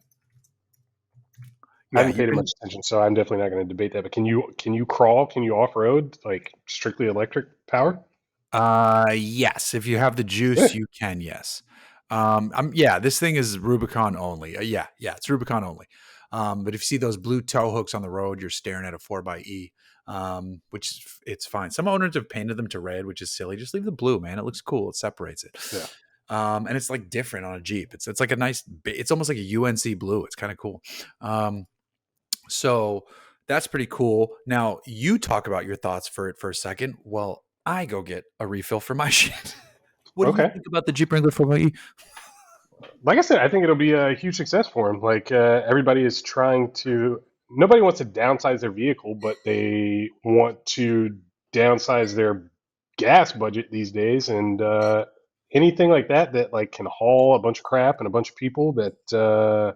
I Yeah, haven't you paid it can. much attention, so I'm definitely not going to debate that. But can you crawl? Can you off road like strictly electric power? Yes, if you have the juice, Yeah, you can. Yes. Yeah, this thing is Rubicon only. Yeah, it's Rubicon only. But if you see those blue tow hooks on the road, you're staring at a 4xe. It's fine. Some owners have painted them to red, which is silly. Just leave the blue, man. It looks cool. It separates it. yeah. And it's like different on a Jeep. It's like a nice. It's almost like a UNC blue. It's kind of cool. So that's pretty cool. Now you talk about your thoughts for it for a second. Well, I go get a refill for my shit. What do you Okay. think about the Jeep Wrangler 4xe? Like I said, I think it'll be a huge success for them. Like everybody is trying to. Nobody wants to downsize their vehicle, but they want to downsize their gas budget these days, and anything like that like can haul a bunch of crap and a bunch of people that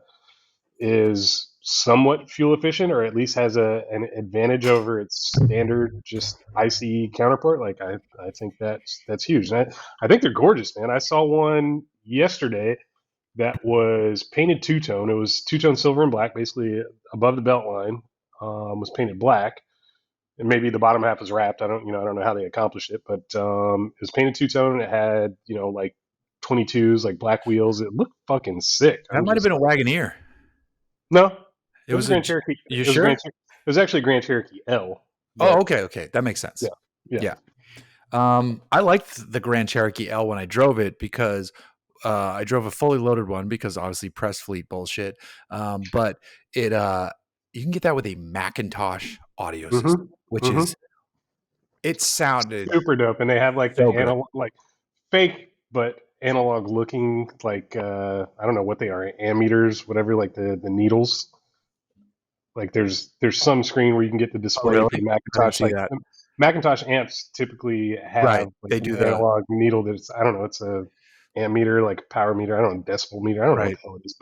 is somewhat fuel efficient, or at least has an advantage over its standard just ICE counterpart. Like I think that's huge. And I think they're gorgeous, man. I saw one yesterday that was painted two tone. It was two tone silver and black, basically above the belt line. Was painted black, and maybe the bottom half was wrapped. I don't know how they accomplished it, but it was painted two tone. It had like 22s, like black wheels. It looked fucking sick. That I'm might have just been a like, Wagoneer. no, It it was was a a. Grand Cherokee. You It was a Grand. sure? It was actually a Grand Cherokee L, Oh, but okay. That makes yeah, sense. yeah, Yeah. I liked the Grand Cherokee L when I drove it because I drove a fully loaded one because obviously press fleet bullshit. But it you can get that with a Macintosh audio system, which Mm-hmm. is it sounded Super dope, and they have like the so good. analog, like fake but analog looking, like I don't know what they are, ammeters, whatever, like the needles. Like there's some screen where you can get the Oh, display really? for the I don't Macintosh. see Like that. Macintosh amps typically Right. have like They an do the analog needle that's, I don't know, it's a ammeter, like power meter, I don't know, decibel meter, I don't know what right. the hell it is,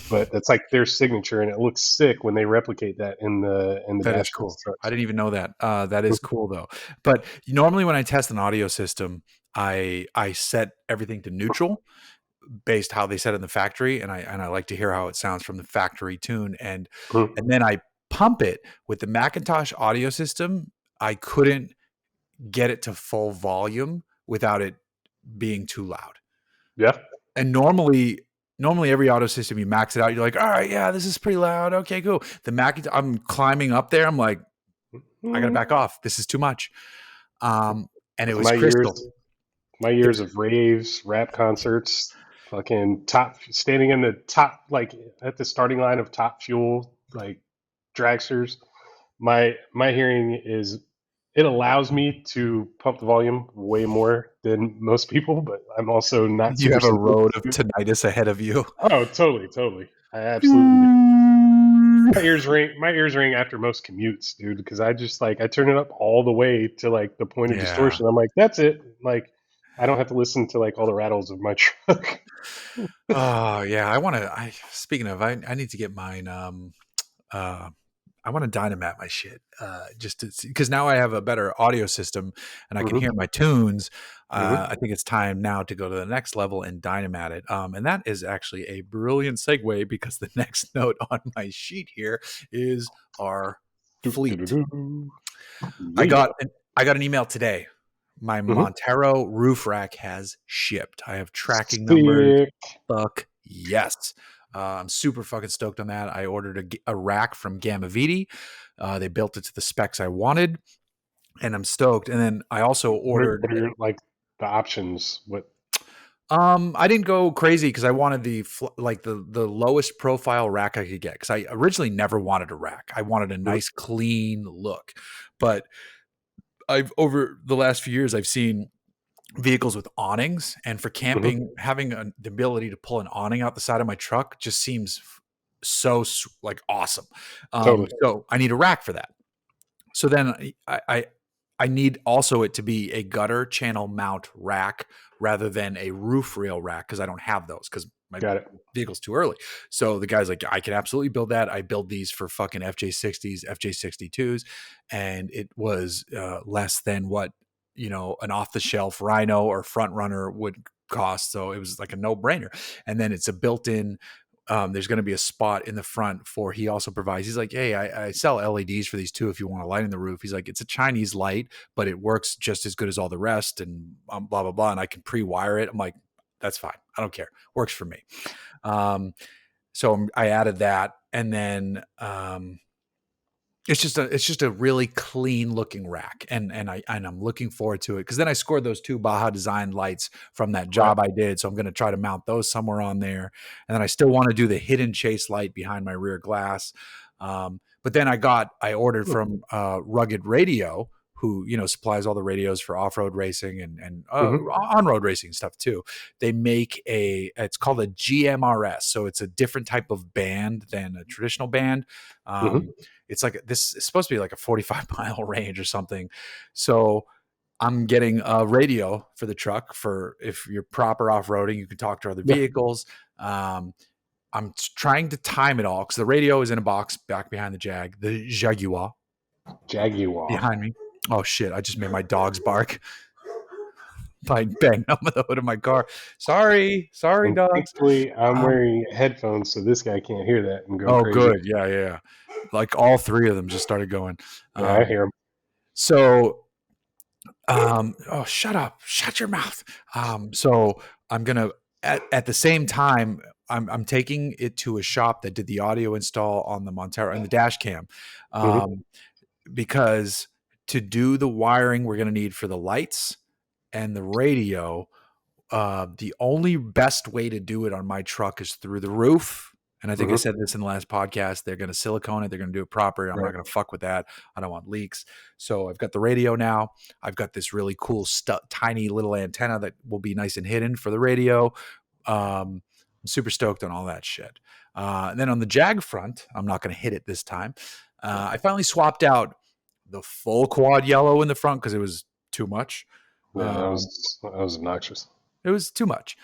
but that's like their signature, and it looks sick when they replicate that in the That is dash cam cool. I trucks. didn't even know that. That is cool though. But normally when I test an audio system, I set everything to neutral based how they set it in the factory, and I like to hear how it sounds from the factory tune, Mhm. and then I pump it with the Macintosh audio system. I couldn't get it to full volume without it being too loud. Yeah. And normally every auto system you max it out, you're like, all right, yeah, this is pretty loud. Okay, cool. The Macintosh, I'm climbing up there. I'm like, I gotta back Mm. off. This is too much. Um, and it With was crystal. my It years was of raves, rap concerts, fucking top, standing in the top, like at the starting line of Top Fuel, like dragsters. My hearing is, it allows me to pump the volume way more than most people, but I'm also not you super have a sensitive road of to it. tinnitus ahead of you. Oh, totally, totally. I absolutely do. My ears ring after most commutes, dude, because I just like, I turn it up all the way to like the point of Yeah. distortion. I'm like, that's it. Like, I don't have to listen to like all the rattles of my truck. Oh yeah. I want to. I speaking of, I need to get mine. Uh, I want to Dynamat my shit, just because now I have a better audio system and I can Hmm. hear my tunes. Hmm. I think it's time now to go to the next level and Dynamat it. And that is actually a brilliant segue because the next note on my sheet here is our fleet. I Yeah. got an, I got an email today. My Hmm. Montero roof rack has shipped. I have tracking numbers. Sick. Fuck yes. I'm super fucking stoked on that. I ordered a rack from Gamma Viti. They built it to the specs I wanted, and I'm stoked. And then I also ordered. What are your like the options? What? I didn't go crazy because I wanted the lowest profile rack I could get because I originally never wanted a rack. I wanted a Mhm. nice clean look, but I've over the last few years I've seen vehicles with awnings, and for Mhm. camping having the ability to pull an awning out the side of my truck just seems so like awesome. Totally. So I need a rack for that. So then I need also it to be a gutter channel mount rack rather than a roof rail rack because I don't have those because my Got it. vehicle's too early. So the guy's like, I can absolutely build that. I build these for fucking FJ60s, FJ62s, and it was less than what an off the shelf Rhino or Front Runner would cost. So it was like a no brainer. And then it's a built in. There's going to be a spot in the front for he also provides. He's like, hey, I sell LEDs for these too if you want to light in the roof. He's like, it's a Chinese light, but it works just as good as all the rest, and blah blah blah. And I can pre-wire it. I'm like, that's fine. I don't care. Works for me. So I added that, and then it's just a really clean looking rack, and I'm looking forward to it because then I scored those two Baja Design lights from that Right. job I did, so I'm going to try to mount those somewhere on there, and then I still want to do the hidden chase light behind my rear glass. But then I ordered from Rugged Radio, who supplies all the radios for off road racing and Mm-hmm. on road racing stuff too. They make it's called a GMRS, so it's a different type of band than a traditional band. Mm-hmm. Um, it's like this is supposed to be like a 45-mile range or something. So I'm getting a radio for the truck for if you're proper off-roading, you can talk to other Yeah. vehicles. I'm trying to time it all because the radio is in a box back behind the Jaguar Jaguar. behind me. Oh shit! I just made my dogs bark by banging on the hood of my car. Sorry, And dogs. thankfully, I'm Um, wearing headphones, so this guy can't hear that and go oh, crazy. good. Yeah, yeah, yeah. Like all three of them just started going. Yeah, I Um, hear him. so oh, shut up, shut your mouth. So I'm gonna at the same time I'm taking it to a shop that did the audio install on the Montero and the dash cam, Mm-hmm. um, because to do the wiring we're gonna need for the lights and the radio, The only best way to do it on my truck is through the roof. And I think I Hmm. said this in the last podcast. They're going to silicone it. They're going to do it proper. I'm not Right. going to fuck with that. I don't want leaks. So I've got the radio now. I've got this really cool, tiny little antenna that will be nice and hidden for the radio. I'm super stoked on all that shit. And then on the Jag front, I'm not going to hit it this time. I finally swapped out the full quad yellow in the front because it was too much. Yeah, Um, that was obnoxious. it was too much.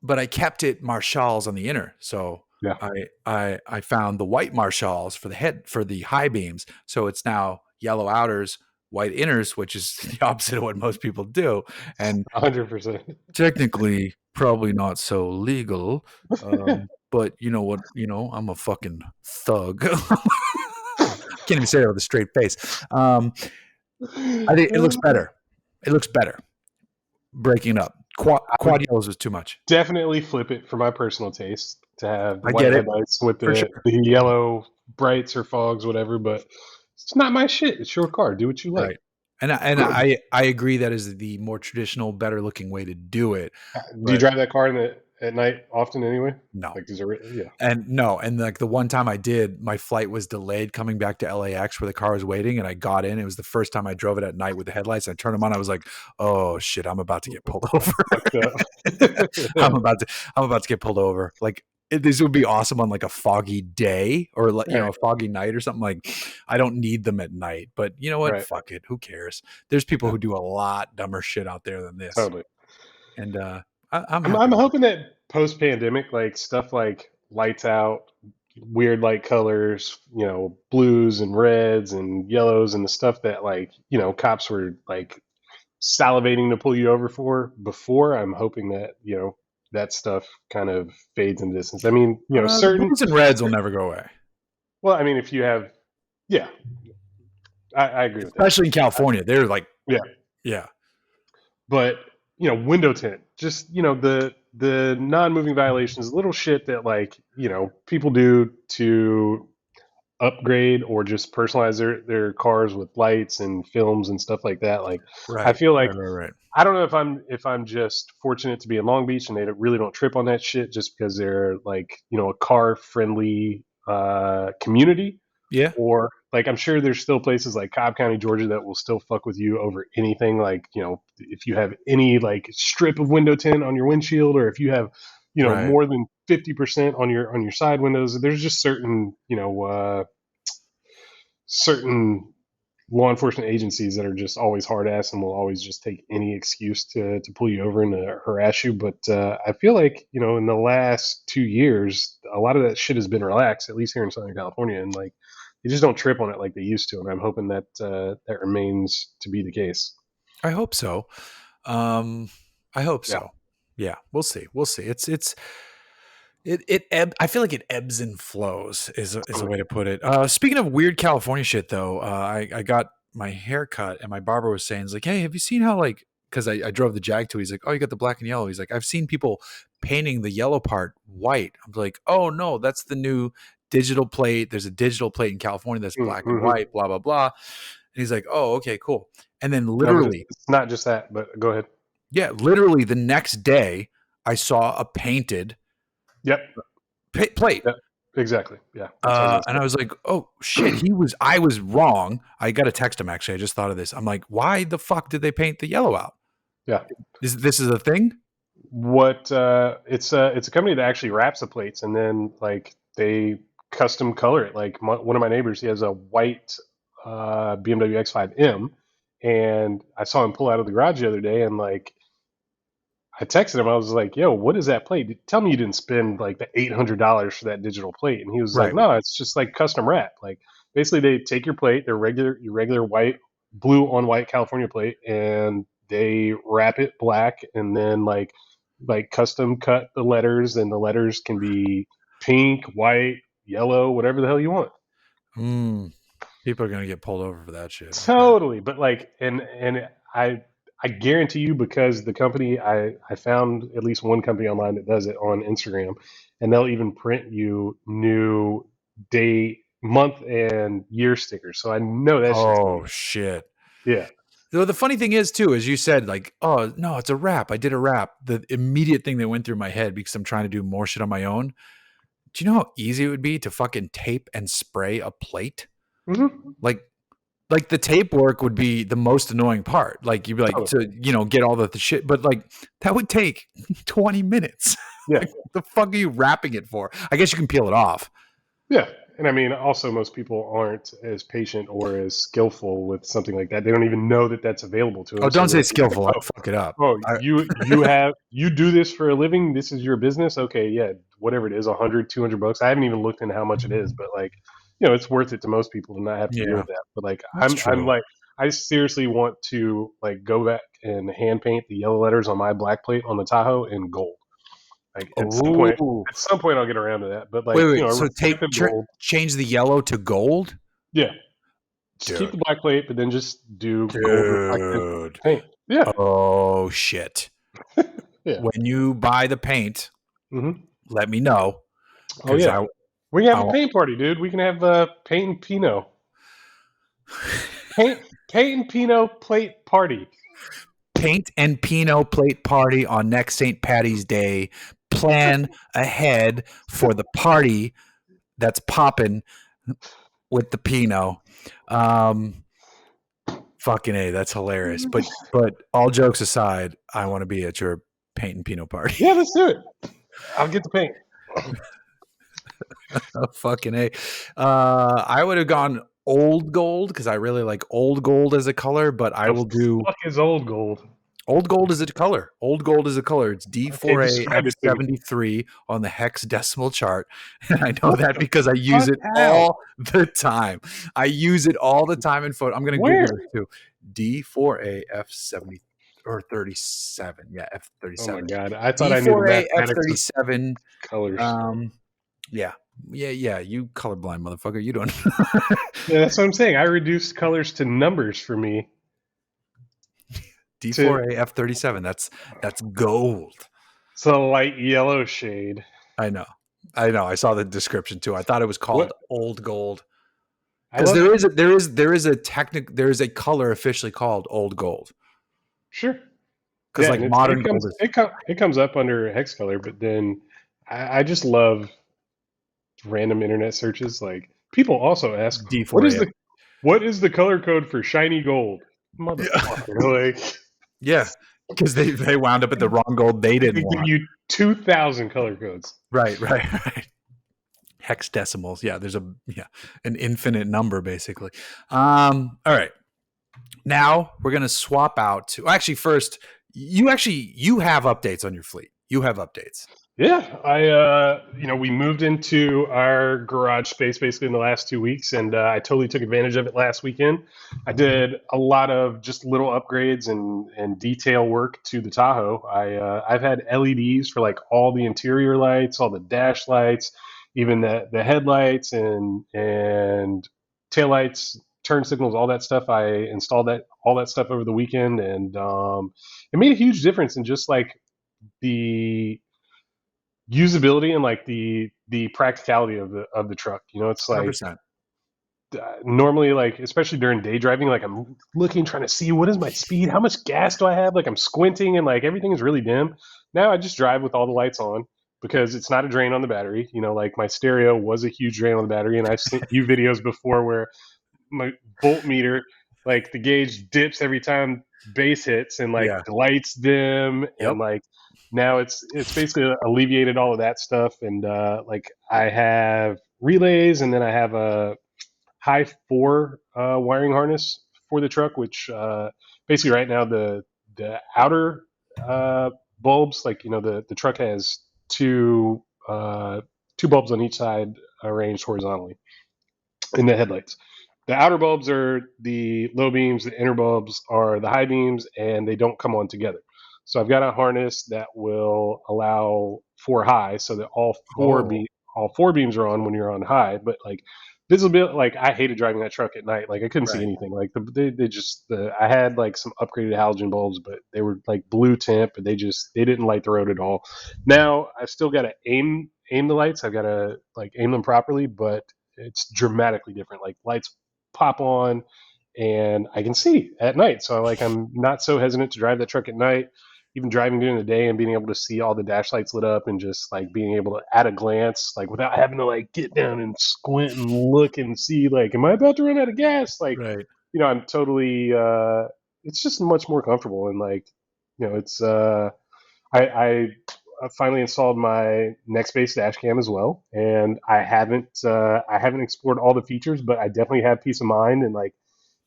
But I kept it Marshall's on the inner. So Yeah. I found the white Marshall's for the head for the high beams. So it's now yellow outers, white inners, which is the opposite of what most people do. And 100%. technically probably not so legal. But you know what? I'm a fucking thug. Can't even say it with a straight face. I think it looks better. It looks better breaking it up. I would Quad yellows was too much. definitely flip it for my personal taste to have the I white get it headlights with for the, sure. the yellow brights or fogs, whatever, but it's not my shit. It's your car. Do what you like. Right. And I agree that is the more traditional, better looking way to do it. Do you But drive that car at night often anyway? no. Like, is there, yeah. And like the one time I did, my flight was delayed coming back to LAX where the car was waiting, and I got in. It was the first time I drove it at night with the headlights. I turned them on. I was like, "Oh shit, I'm about to get pulled over." Fucked up. I'm about to get pulled over. Like this would be awesome on like a foggy day or like Right, a foggy night or something. Like I don't need them at night, but you know what? right. Fuck it. Who cares? There's people Yeah, who do a lot dumber shit out there than this, totally. and I'm I'm happy with hoping that post pandemic, like stuff like lights out, weird light colors, blues and reds and yellows and the stuff that like, cops were like salivating to pull you over for before. I'm hoping that, that stuff kind of fades in distance. I mean, the certain, blues and reds will never go away, well, I mean, if you have, yeah, I agree with that. especially in California. They're like, Yeah. yeah, But window tint, just the non-moving violations, little shit that like people do to upgrade or just personalize their cars with lights and films and stuff like that. Like I right, feel like, right, right, right. I don't know if I'm just fortunate to be in Long Beach and they really don't trip on that shit just because they're like a car friendly community, Yeah. or like I'm sure there's still places like Cobb County, Georgia that will still fuck with you over anything. Like if you have any like strip of window tint on your windshield, or if you have Right. more than 50% on your side windows, there's just certain certain law enforcement agencies that are just always hard ass and will always just take any excuse to pull you over and to harass you. But I feel like in the last 2 years, a lot of that shit has been relaxed, at least here in Southern California, and like they just don't trip on it like they used to. And I'm hoping that that remains to be the case. I hope so. I hope Yeah. so. Yeah, we'll see. We'll see. I feel like it ebbs and flows is a way to put it. Speaking of weird California shit though, I got my hair cut and my barber was saying, he's like, "Hey, have you seen how like," because I drove the Jag too. He's like, "Oh, you got the black and yellow." He's like, "I've seen people painting the yellow part white." I'm like, "Oh no, that's the new digital plate. There's a digital plate in California that's black and Mm-hmm. white, blah blah blah." And he's like, "Oh, okay, cool." And then No, but literally, it's not just that. But go ahead. yeah, literally the next day, I saw a painted Yep. plate. Yep. Exactly. Yeah. That's what I was gonna And say. I was like, "Oh shit, I was wrong." I got to text him actually. I just thought of this. I'm like, "Why the fuck did they paint the yellow out? Yeah. This is a thing?" What it's a company that actually wraps the plates and then like they custom color it. Like one of my neighbors, he has a white BMW X5M, and I saw him pull out of the garage the other day, and like I texted him, I was like, "Yo, what is that plate? Tell me you didn't spend like the $800 for that digital plate." And he was like, Right. "No, it's just like custom wrap. Like basically they take your plate, your regular white, blue on white California plate, and they wrap it black, and then like custom cut the letters, and the letters can be pink, white, yellow, whatever the hell you want." Mm, people are gonna get pulled over for that shit. I bet. Totally, but like, and I guarantee you, because the company I found at least one company online that does it on Instagram, and they'll even print you new day, month, and year stickers. So I know that shit's gonna Oh be, shit. yeah. So the funny thing is too, as you said, like, oh no, it's a wrap. I did a wrap. The immediate thing that went through my head because I'm trying to do more shit on my own. Do you know how easy it would be to fucking tape and spray a plate? Mm-hmm. Like, like the tape work would be the most annoying part. Like you'd be like Oh, to, get all the shit, but like that would take 20 minutes. yeah. Like, what the fuck are you wrapping it for? I guess you can peel it off. Yeah. And I mean, also, most people aren't as patient or as skillful with something like that. They don't even know that that's available to Oh, them. So don't say they'll be like, skillful. I'd fuck it up. oh, you do this for a living. This is your business. Okay. Yeah. Whatever it is, 100, $200. I haven't even looked into how much it is, but like, it's worth it to most people to not have to deal Yeah, with that. But like, that's I'm true. like, I seriously want to like go back and hand paint the yellow letters on my black plate on the Tahoe in gold. Like Oh, at some point I'll get around to that. But wait, like, wait. a So reflective gold. change the yellow to gold, Yeah. Just keep dude. the black plate, but then just do gold reflective Dude. paint. Yeah. Oh shit. Yeah. When you buy the paint, Hmm. let me know Oh because yeah. We can have I a paint party, dude. We can have paint and Pinot. Paint and Pinot plate party. paint and Pinot plate party on next St. Patty's Day. Plan ahead for the party that's popping with the Pinot. Um, fucking A, that's hilarious. But all jokes aside, I want to be at your paint and Pinot party. Yeah, let's do it. I'll get the paint. Oh, fucking A. I would have gone old gold because I really like old gold as a color, but I The will do fuck is old gold? old gold is a color. Old gold is a color. It's Okay, D4A describe it to me. F73 on the hex decimal chart. And I know What that the because I use fuck? it How? all the time. I use it all the time in photo. I'm going to Google Where? this too. D4A F70 or 37. Yeah, Oh my F37. god! I thought I knew the D4A mathematics of F37. colors. Um, yeah. Yeah. You colorblind motherfucker. You don't. Yeah, that's what I'm saying. I reduced colors to numbers for me. To D4A F37. That's gold. It's a light yellow shade. I know. I saw the description too. I thought it was called What? old gold I because love. there is a color officially called old gold Sure. because Yeah, like and modern gold is it comes up under hex color, but then I just love random internet searches. Like people also ask, D4A. what is the color code for shiny gold? Yeah, Motherfucker! Like yeah, because they wound up at the wrong gold they they didn't give want. you 2,000 color codes. Right. Hex decimals. Yeah, there's an infinite number basically. All right. Now we're gonna swap out to actually first. You have updates on your fleet. You have updates. Yeah, we moved into our garage space basically in the last 2 weeks, and I totally took advantage of it last weekend. I did a lot of just little upgrades and detail work to the Tahoe. I've had LEDs for like all the interior lights, all the dash lights, even the headlights and tail lights, turn signals, all that stuff. I installed all that stuff over the weekend, and it made a huge difference in just like the usability and like the practicality of the truck. It's one Hundred like percent. normally, like especially during day driving, like I'm looking trying to see what is my speed, how much gas do I have, like I'm squinting and like everything is really dim. Now I just drive with all the lights on because it's not a drain on the battery. Like my stereo was a huge drain on the battery, and I've seen you videos before where my voltmeter, like the gauge dips every time bass hits, and like Yeah. the lights dim, Yep. and like now it's basically alleviated all of that stuff, and like I have relays, and then I have a high four wiring harness for the truck, which basically right now the outer bulbs, like the truck has two bulbs on each side arranged horizontally in the headlights. The outer bulbs are the low beams, the inner bulbs are the high beams, and they don't come on together. So I've got a harness that will allow for high, so that Oh, all four beams are on when you're on high. But like visibility, like I hated driving that truck at night. Like I couldn't see right. anything. Like I had like some upgraded halogen bulbs, but they were like blue temp, and they didn't light the road at all. Now I've still got to aim the lights. I've got to like aim them properly, but it's dramatically different. Like lights pop on and I can see at night. So I'm not so hesitant to drive that truck at night, even driving during the day and being able to see all the dash lights lit up and just like being able to at a glance, like without having to like get down and squint and look and see like, am I about to run out of gas? Like, Right. I'm totally, it's just much more comfortable. And like, it's, I finally installed my Nextbase dash cam as well, and I haven't explored all the features, but I definitely have peace of mind. And like,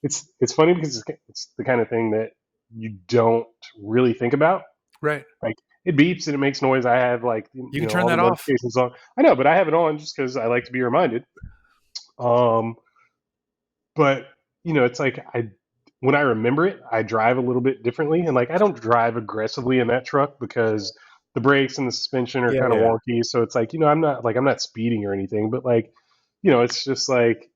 it's funny because it's the kind of thing that you don't really think about. Right. Like it beeps and it makes noise. I have like You can turn all the that off. notifications on. I know, but I have it on just because I like to be reminded. Um, but it's like when I remember it, I drive a little bit differently, and like I don't drive aggressively in that truck because the brakes and the suspension are Yeah, kind of yeah. wonky. So it's like I'm not speeding or anything, but like it's just like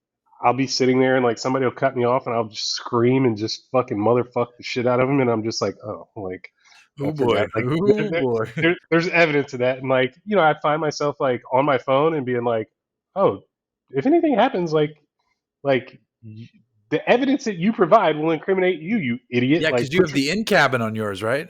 I'll be sitting there and like somebody will cut me off, and I'll just scream and just fucking motherfuck the shit out of them, and I'm just like, oh, like I Oh boy. forgot. Like Oh boy. there's evidence of that, and like I find myself like on my phone and being like, oh, if anything happens, like the evidence that you provide will incriminate you, you idiot. Yeah, Like, because you have the in cabin on yours, right?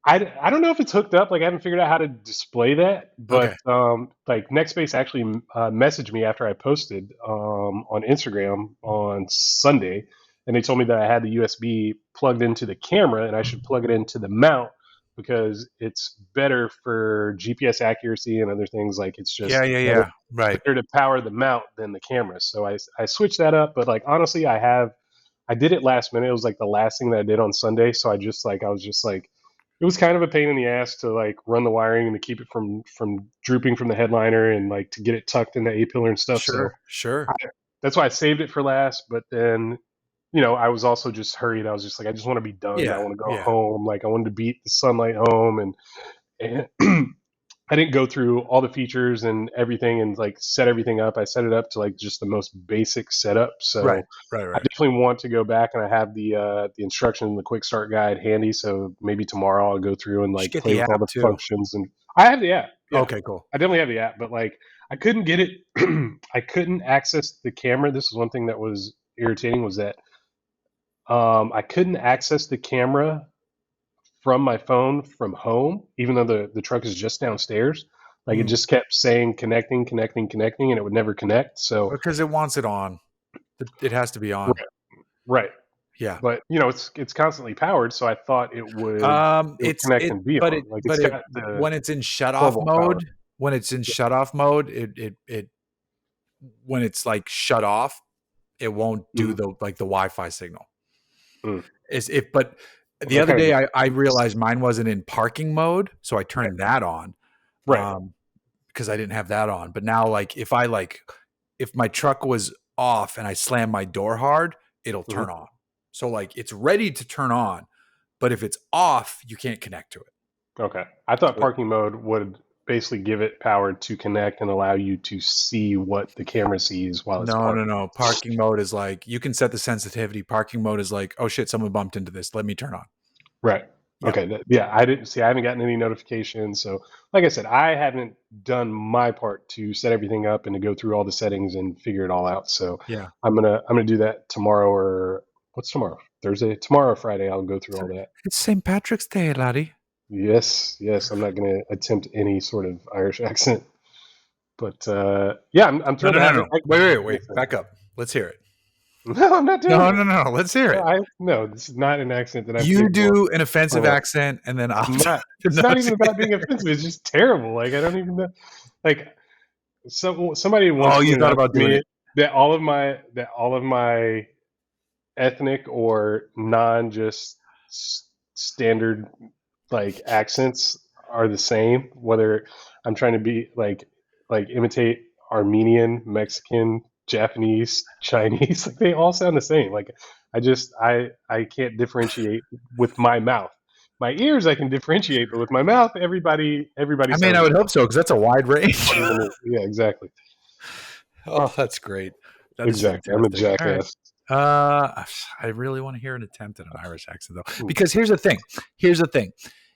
I don't know if it's hooked up. Like, I haven't figured out how to display that. But Okay. like Nextbase actually messaged me after I posted on Instagram on Sunday, and they told me that I had the USB plugged into the camera and I should plug it into the mount because it's better for GPS accuracy and other things. Like, it's Yeah, just yeah, better, yeah. Right. better to power the mount than the camera. So I switched that up. But like honestly, I did it last minute. It was like the last thing that I did on Sunday. So I was just like, it was kind of a pain in the ass to like run the wiring and to keep it from drooping from the headliner and like to get it tucked in the A pillar and stuff. So Sure, sure. that's why I saved it for last. But then, I was also just hurried. I was just like, I just want to be done. I Yeah, want to go yeah. home. Like I wanted to beat the sunlight home, and I didn't go through all the features and everything and like set everything up. I set it up to like just the most basic setup. Right, So right, I right. definitely want to go back, and I have the instructions and the quick start guide handy. So maybe tomorrow I'll go through and You should like get play the with all app the too. functions. And I have the app. Yeah, Okay, cool. I definitely have the app, but like I couldn't get it. I couldn't access the camera. This is one thing that was irritating was that I couldn't access the camera from my phone from home, even though the truck is just downstairs. Like it Mm. just kept saying connecting, connecting, connecting, and it would never connect. So Because it wants it on. It has to be on. right, right. Yeah. But it's constantly powered, so I thought it would It's connect it and be but on. it Like but it's it got the when it's in shut 12 off volt power. mode, when it's in shut off mode, it when it's like shut off, it won't do Mm, the Wi-Fi signal. mm. Is if but the That other kind of day makes I sense. realized mine wasn't in parking mode, so I turned that on. Right. Because I didn't have that on. But now like if my truck was off and I slam my door hard, it'll Hmm. turn on. So like it's ready to turn on, but if it's off, you can't connect to it. Okay. I thought So parking mode would basically give it power to connect and allow you to see what the camera sees while it's no, no, parked. no. Parking mode is like you can set the sensitivity. Parking mode is like, oh shit, someone bumped into this. Let me turn on. Right. Yeah. Okay. Yeah, I didn't see. I haven't gotten any notifications. So, like I said, I haven't done my part to set everything up and to go through all the settings and figure it all out. So, Yeah. I'm gonna do that tomorrow or what's tomorrow? Thursday. Tomorrow or Friday. I'll go through all that. It's St. Patrick's Day, laddie. Yes. Yes. I'm not gonna attempt any sort of Irish accent, but yeah, I'm No, thrilled no, to no, have it. no. Wait. Back up. Let's hear it. No, I'm not doing No, it. no, no. Let's hear No, it. no, this is not an accent that I'm You capable of do an offensive pulling off. accent, and then I'll. Not. It's No, not even about being offensive. It's just terrible. Like I don't even know. Like somebody once oh, you pointed thought out about to doing me it. that all of my ethnic or non just standard like accents are the same. Whether I'm trying to be like imitate Armenian, Mexican, Japanese, Chinese, like they all sound the same. Like I can't differentiate with my mouth. My ears I can differentiate, but with my mouth, everybody I mean, sounds I the would same, hope so because that's a wide range. according to me. Yeah, exactly. Oh, that's great. That is Exactly. I'm a fantastic. All right. jackass. I really want to hear an attempt at an Irish accent though, Hmm. because here's the thing. Here's the thing.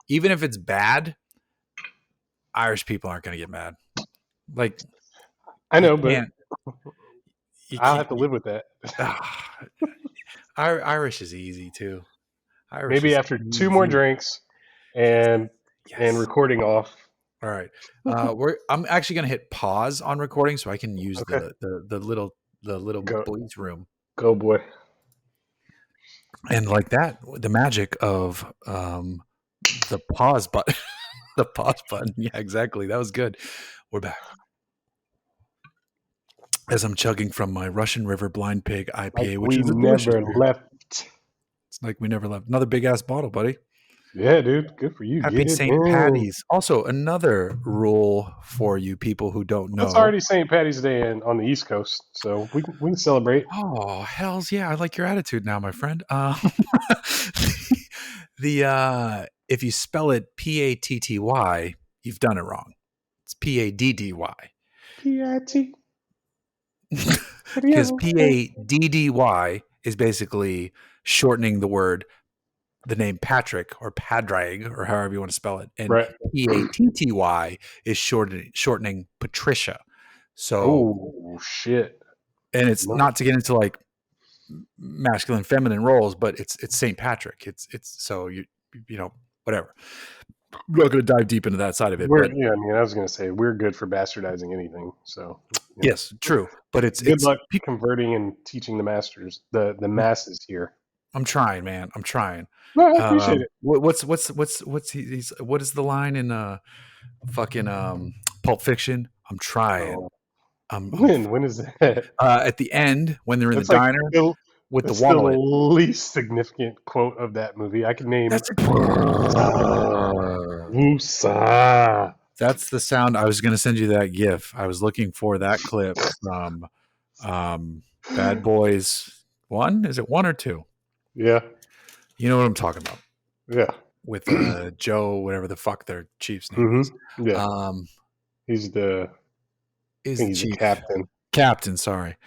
Even if it's bad, Irish people aren't going to get mad. Like I you know, but can't. You I'll can't. have to live with that. Ah. Irish is easy too. Irish Maybe is after two more easy. drinks Yes. and Yes. recording off. All right. I'm actually gonna hit pause on recording so I can use Okay, the little go boys room. go boy. And like that, the magic of the pause button. The pause button. Yeah, exactly. That was good. We're back. As I'm chugging from my Russian River Blind Pig Like IPA, which we is a delicious never beer. left. It's like we never left. Another big ass bottle, buddy. Yeah, dude. Good for you. Happy Get it St. in. Patty's. Also, another rule for you people who don't Well, it's know. already St. Patty's Day on the East Coast, so we can celebrate. Oh, hells yeah. I like your attitude now, my friend. The if you spell it Patty, you've done it wrong. It's Paddy. P-I-T. Because Paddy is basically shortening the word, the name Patrick or Padraig or however you want to spell it, and Right. Patty is shortening Patricia. So, Oh shit. and it's No. not to get into like masculine, feminine roles, but it's Saint Patrick. It's so you know whatever. We're not going to dive deep into that side of it, We're but yeah. I mean, I was gonna say we're good for bastardizing anything. So you know, yes, true. But good it's luck converting and teaching the masters, the masses here. I'm trying, man. I'm trying. No, I appreciate it. What is the line in fucking Pulp Fiction? I'm trying. Oh, I'm when is that? at the end when they're in the That's like diner the with the that's the wallet. least significant quote of that movie. I can name That's Wusa. that's the sound. I was going to send you that GIF. I was looking for that clip from um, Bad Boys One. Is it one or two? Yeah, You know what I'm talking about yeah. with Joe, whatever the fuck their chief's name hmm is. Yeah, Um, he's the. I is think the he's the chief captain. captain? Sorry.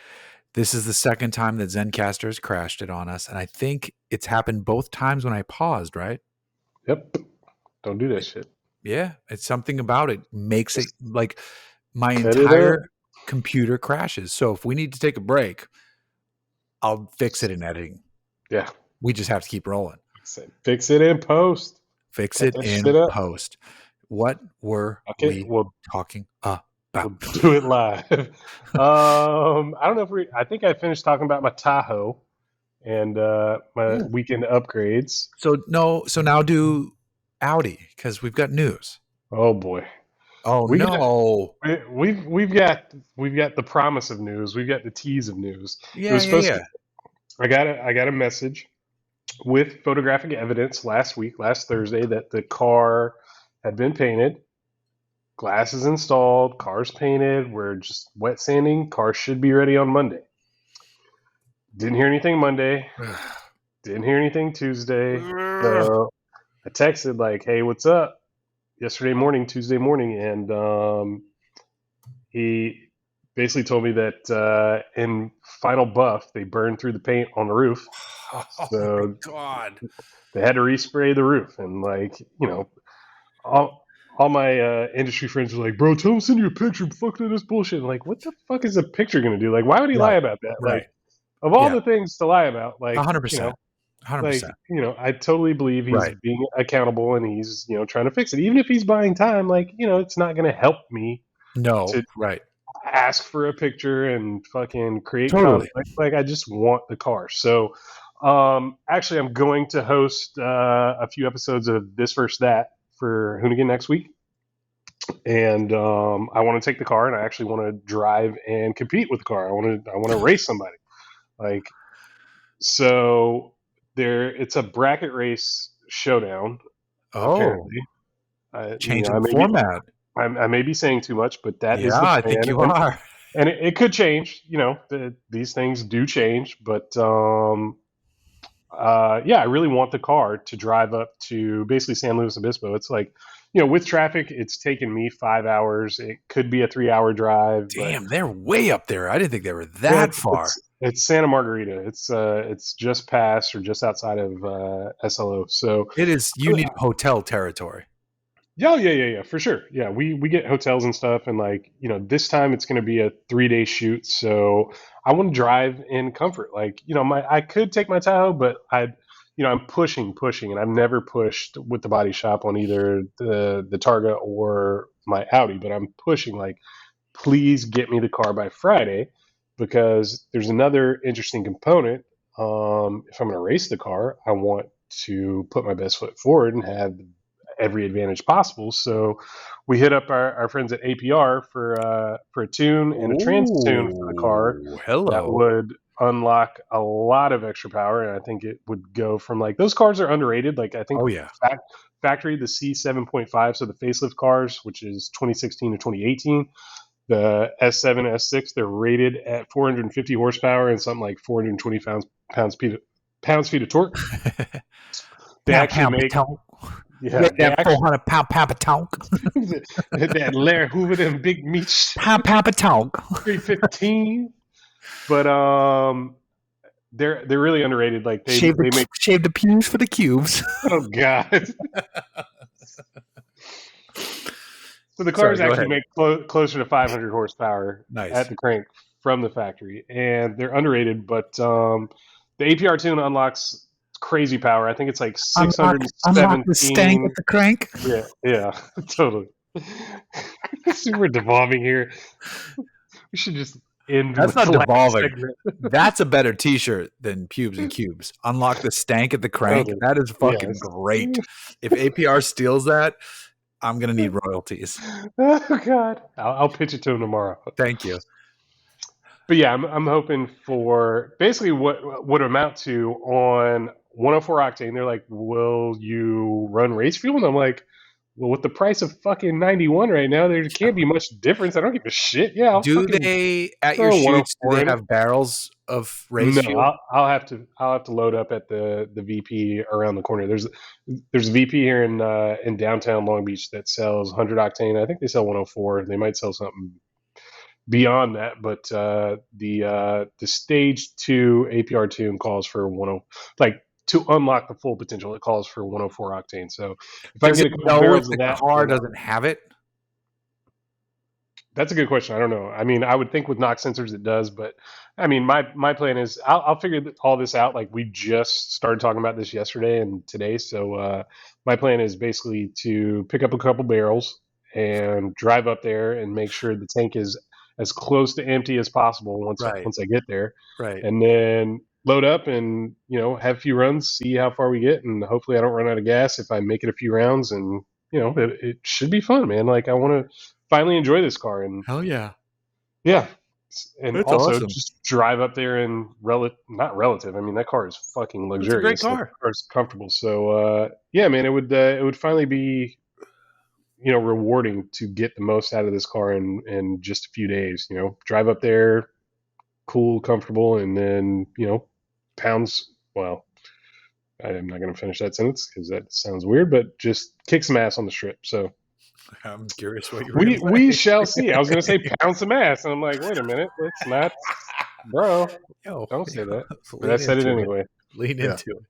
This is the second time that Zencaster has crashed it on us, and I think it's happened both times when I paused. Right? Yep. Don't do that shit. Yeah, it's something about it makes it Just like my cut it up. entire computer crashes. So if we need to take a break, I'll fix it in editing. Yeah. We just have to keep rolling. Fix it in post. Fix Cut it that in shit up. post. What were Okay. we talking about? We'll do it live. I don't know if we. I think I finished talking about my Tahoe and my Ooh. weekend upgrades. So no, so now do Audi because we've got news. Oh boy, Oh we got no. we've got the promise of news. We've got the tease of news. It Yeah, was yeah, supposed to. yeah. I got a message with photographic evidence last Thursday, that the car had been painted, glass is installed, car's painted. We're just wet sanding. Car should be ready on Monday. Didn't hear anything Monday. Didn't hear anything Tuesday. So I texted like, "Hey, what's up?" Yesterday morning, Tuesday morning, and he basically told me that in final buff they burned through the paint on the roof, Oh my so god. they had to respray the roof. And like, all my industry friends were like, "Bro, tell him to send you a picture. Fuck that, this bullshit." And like, what the fuck is a picture gonna do? Like, why would he lie Right. about that? Like, Right. of all Yeah. the things to lie about, like, 100%. 100%. I totally believe he's Right. being accountable and he's, trying to fix it. Even if he's buying time, like, it's not going to help me No. to Right. ask for a picture and fucking create Totally. conflict. Like, I just want the car. So, actually, I'm going to host a few episodes of This Versus That for Hoonigan next week. And I want to take the car and I actually want to drive and compete with the car. I want to race somebody. Like, so it's a bracket race showdown. Oh, Apparently, changing the format. I may be saying too much, but that is Yeah, the I think plan, you and are. it could change. These things do change, but yeah, I really want the car to drive up to basically San Luis Obispo. It's like, with traffic, it's taken me 5 hours. It could be a 3 hour drive, but Damn, they're way up there. I didn't think they were yeah, that far. it's Santa Margarita. It's just past or just outside of SLO. So It is, you need hotel territory. Yeah, for sure. Yeah, we get hotels and stuff, and like this time it's going to be a 3 day shoot, so I want to drive in comfort. Like my I could take my Tahoe, but I'm pushing, and I've never pushed with the body shop on either the Targa or my Audi, but I'm pushing like please get me the car by Friday because there's another interesting component. If I'm going to race the car, I want to put my best foot forward and have every advantage possible. So we hit up our friends at APR for a tune and a trans tune for the car Oh, that hello. would unlock a lot of extra power. And I think it would go from like those cars are underrated. Like I think Oh yeah. factory the C7.5, so the facelift cars, which is 2016 to 2018. The S7, S6, they're rated at 450 horsepower and something like 420 pounds feet of torque. They Pow actually pow make batonk. yeah, Get they that actually 400 pound pow batonk. that Larry Hoover them big meats Pow pow batonk. 315. But they're really underrated. Like they make Shave the pews for the cubes. oh god. So the Sorry, cars go actually ahead. make closer to 500 horsepower Nice. at the crank from the factory, and they're underrated. But the APR tune unlocks crazy power. I think it's like Unlock the stank at 617. the crank. Yeah, totally. We're devolving here. We should just end That's with not the last devolving. segment. That's a better T-shirt than pubes and cubes. Unlock the stank at the crank. Totally. That is fucking Yes. great. If APR steals that, I'm gonna need royalties. Oh God, I'll pitch it to him tomorrow. Thank you. But yeah, I'm hoping for basically what would amount to on 104 octane. They're like, "Will you run race fuel?" And I'm like, "Well, with the price of fucking 91 right now, there can't be much difference. I don't give a shit. Yeah, I'll Do fucking they at your throw shoots? Do 104 they in it." have barrels of race No, fuel? I'll have to load up at the VP around the corner. There's a VP here in downtown Long Beach that sells 100 octane. I think they sell 104. They might sell something beyond that, but the stage 2 APR tune calls for 10, like to unlock the full potential. It calls for 104 octane. So if I can Does get it a couple know if barrels of the that, car then doesn't have it? that's a good question. I don't know. I mean, I would think with knock sensors it does, but I mean, my plan is I'll figure all this out. Like we just started talking about this yesterday and today, so my plan is basically to pick up a couple barrels and drive up there and make sure the tank is as close to empty as possible Right, once I get there, right. and then load up and have a few runs, see how far we get, and hopefully I don't run out of gas if I make it a few rounds, and it should be fun, man. Like I want to finally enjoy this car and Hell yeah. yeah, and That's also awesome. just drive up there and not relative. I mean, that car is fucking It's a great luxurious. That car. car's comfortable. So yeah, man, it would finally be rewarding to get the most out of this car in just a few days. Drive up there, cool, comfortable, and then pounds. Well, I'm not going to finish that sentence because that sounds weird, but just kick some ass on the strip. So I'm curious what you were going we to we say. shall see. I was going to say pound some ass, and I'm like, wait a minute, that's not, bro. Yo, Don't say that. But I lean said it into it. anyway. Lean Yeah. into it.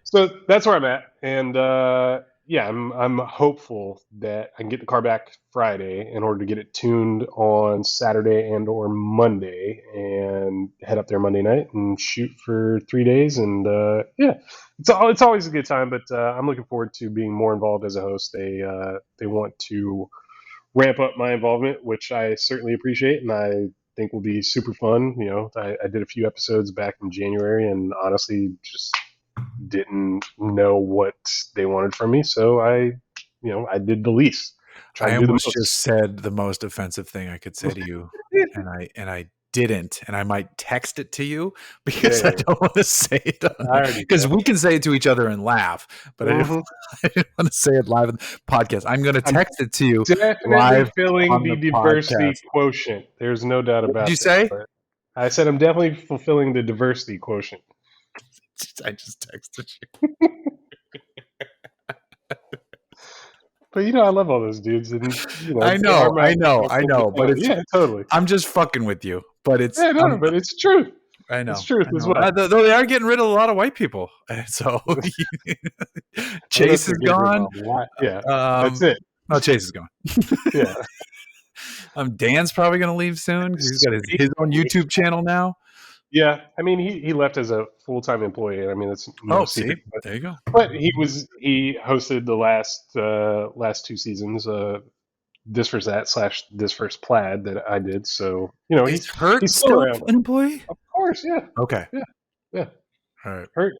So that's where I'm at, and yeah, I'm hopeful that I can get the car back Friday in order to get it tuned on Saturday and or Monday, and head up there Monday night and shoot for 3 days. And yeah, it's always a good time. But I'm looking forward to being more involved as a host. They want to ramp up my involvement, which I certainly appreciate, and I think will be super fun. I did a few episodes back in January, and honestly, just didn't know what they wanted from me, so I did the least. Try I to do the almost just most. said the most offensive thing I could say to you, and I didn't, and I might text it to you because I Yeah, don't want to say it I already because did. we can say it to each other and laugh, but Hmm. I didn't want to say it live on the podcast. I'm going to I'm text it to you definitely live filling on the the diversity podcast. quotient. There's no doubt What did you about that. say? But I said I'm definitely fulfilling the diversity quotient. I just texted you. But I love all those dudes, and I they are know, my I know, I favorite know, but family. it's Yeah, totally. I'm just fucking with you. But it's Yeah, no, but it's true. I It's know, truth I as know. well. Though they are getting rid of a lot of white people, and so I don't know if Chase they're is getting rid of gone. a lot. Yeah, that's Um, it. Oh, Chase is going. Yeah. Dan's probably going to leave soon because he's got his own Speaking YouTube channel now. Yeah, I mean, he left as a full-time employee. I mean, that's no Oh, secret. see, there you go. But he hosted the last two seasons, this versus that slash this versus plaid that I did. So Is Hurt he's still still around. an employee? Of course, yeah, Okay. yeah, yeah. All right. Hurt.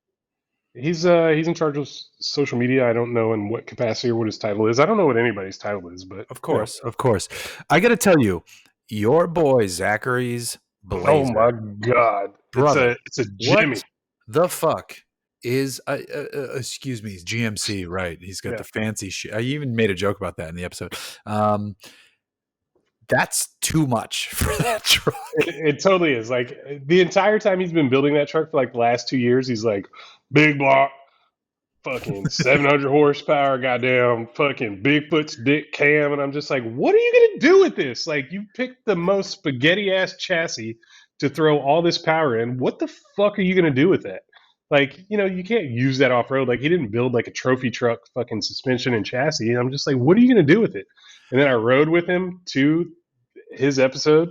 He's in charge of social media. I don't know in what capacity or what his title is. I don't know what anybody's title is, but Of course, of course. I got to tell you, your boy Zachary's oh blazer, my god, brother. it's a What Jimmy. the fuck is? Excuse me, GMC, right? He's got Yeah. the fancy shit. I even made a joke about that in the episode. That's too much for that truck. It totally is. Like the entire time he's been building that truck for like the last 2 years, he's like, big block, fucking 700 horsepower, goddamn, fucking Bigfoot's dick cam. And I'm just like, what are you going to do with this? Like, you picked the most spaghetti ass chassis to throw all this power in. What the fuck are you going to do with that? Like, you can't use that off road. Like, he didn't build like a trophy truck fucking suspension and chassis. And I'm just like, what are you going to do with it? And then I rode with him to his episode,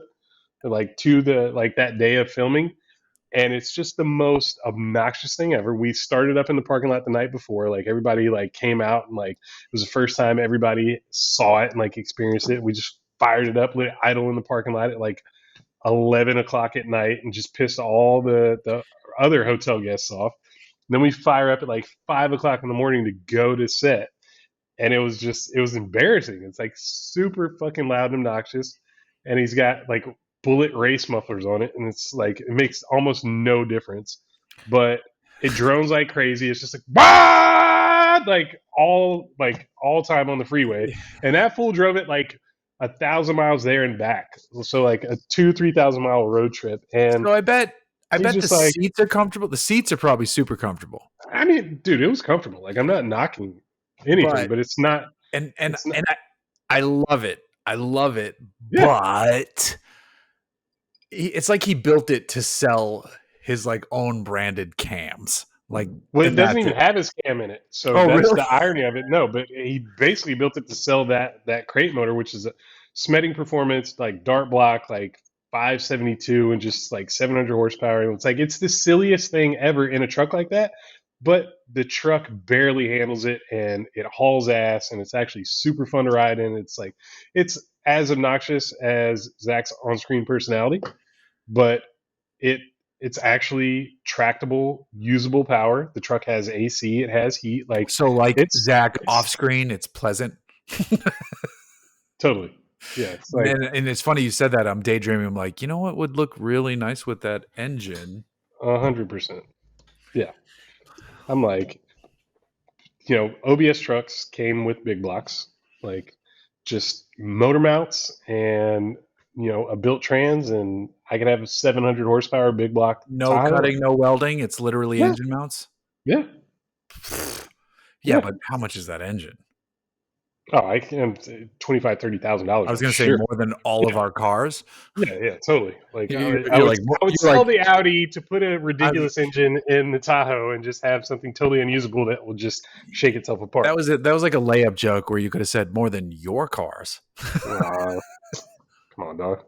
like to the like that day of filming, and it's just the most obnoxious thing ever. We started up in the parking lot the night before, like everybody like came out and like it was the first time everybody saw it and like experienced it. We just fired it up, let it idle in the parking lot at like 11 o'clock at night and just pissed all the other hotel guests off. And then we fire up at like 5 o'clock in the morning to go to set, and it was embarrassing. It's like super fucking loud and obnoxious, and he's got like bullet race mufflers on it, and it's like it makes almost no difference, but it drones like crazy. It's just like bah! All time on the freeway, and that fool drove it like 1,000 miles there and back, so like a 2-3,000 mile road trip. And So I bet he's the just like, seats are comfortable. The seats are probably super comfortable. I mean, dude, it was comfortable. Like, I'm not knocking anything, but it's not. And It's not. I love it. I love it. Yeah. But it's like he built it to sell his like own branded cams. Like, Well, it and doesn't that's even it. have his cam in it, so Oh, that's really? the irony of it. No, but he basically built it to sell that crate motor, which is a Smedding performance, like dart block, like 572 and just like 700 horsepower. And it's like it's the silliest thing ever in a truck like that, but the truck barely handles it, and it hauls ass, and it's actually super fun to ride in. It's like it's as obnoxious as Zach's on-screen personality, but it's actually tractable, usable power. The truck has AC, it has heat. Like So like Zach it's off screen, it's pleasant. totally, yeah. It's like And it's funny you said that. I'm daydreaming. I'm like, you know what would look really nice with that engine? 100%. Yeah, I'm like, OBS trucks came with big blocks, like just motor mounts and a built trans, and I could have a 700 horsepower big block No Tahoe. cutting, no welding. It's literally Yeah, engine mounts. yeah, Yeah, yeah. but how much is that engine? Oh, I can $25,000-$30,000. I was going to say sure. more than all of our cars. Yeah, totally. Like You're, I you're would, like, I would you're sell like, the Audi to put a I, ridiculous engine in the Tahoe and just have something totally unusable that will just shake itself apart. that was it. That was like a layup joke where you could have said more than your cars. Come on, dog.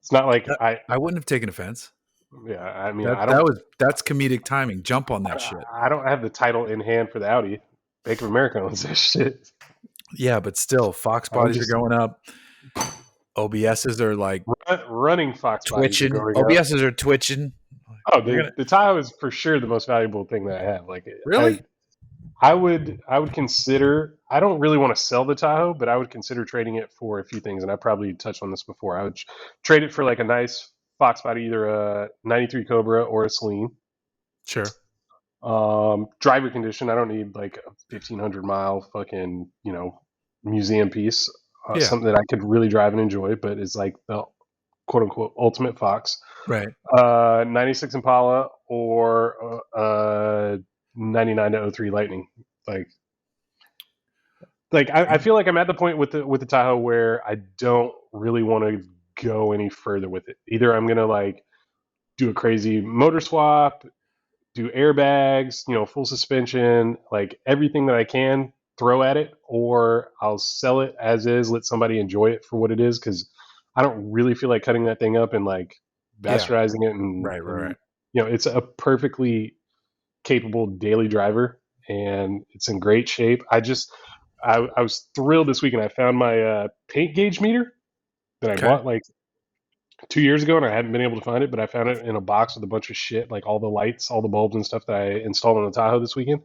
It's not like I wouldn't have taken offense. Yeah, I mean, That's comedic timing. Jump on that shit. I don't have the title in hand for the Audi. Bank of America owns that shit. Yeah, but still, Fox bodies are going up. OBSs are like running Fox twitching. bodies are going up. OBSs are twitching. Oh, the Tahoe is for sure the most valuable thing that I have. Like, Really? I would consider. I don't really want to sell the Tahoe, but I would consider trading it for a few things. And I probably touched on this before. I would trade it for like a nice Fox body, either a '93 Cobra or a Celine. Sure. Driver condition. I don't need like a 1,500-mile fucking museum piece. Yeah. Something that I could really drive and enjoy, but is like the quote unquote ultimate Fox. Right. 96 Impala or 99 to 03 Lightning. Like I feel like I'm at the point with the Tahoe where I don't really want to go any further with it. Either I'm gonna like do a crazy motor swap, do airbags, full suspension, like everything that I can throw at it, or I'll sell it as is, let somebody enjoy it for what it is, because I don't really feel like cutting that thing up and like Yeah. bastardizing it, Right. and Right. it's a perfectly capable daily driver, and it's in great shape. I was thrilled this weekend. I found my paint gauge meter that I Okay. bought like 2 years ago, and I hadn't been able to find it, but I found it in a box with a bunch of shit, like all the lights, all the bulbs and stuff that I installed on the Tahoe this weekend.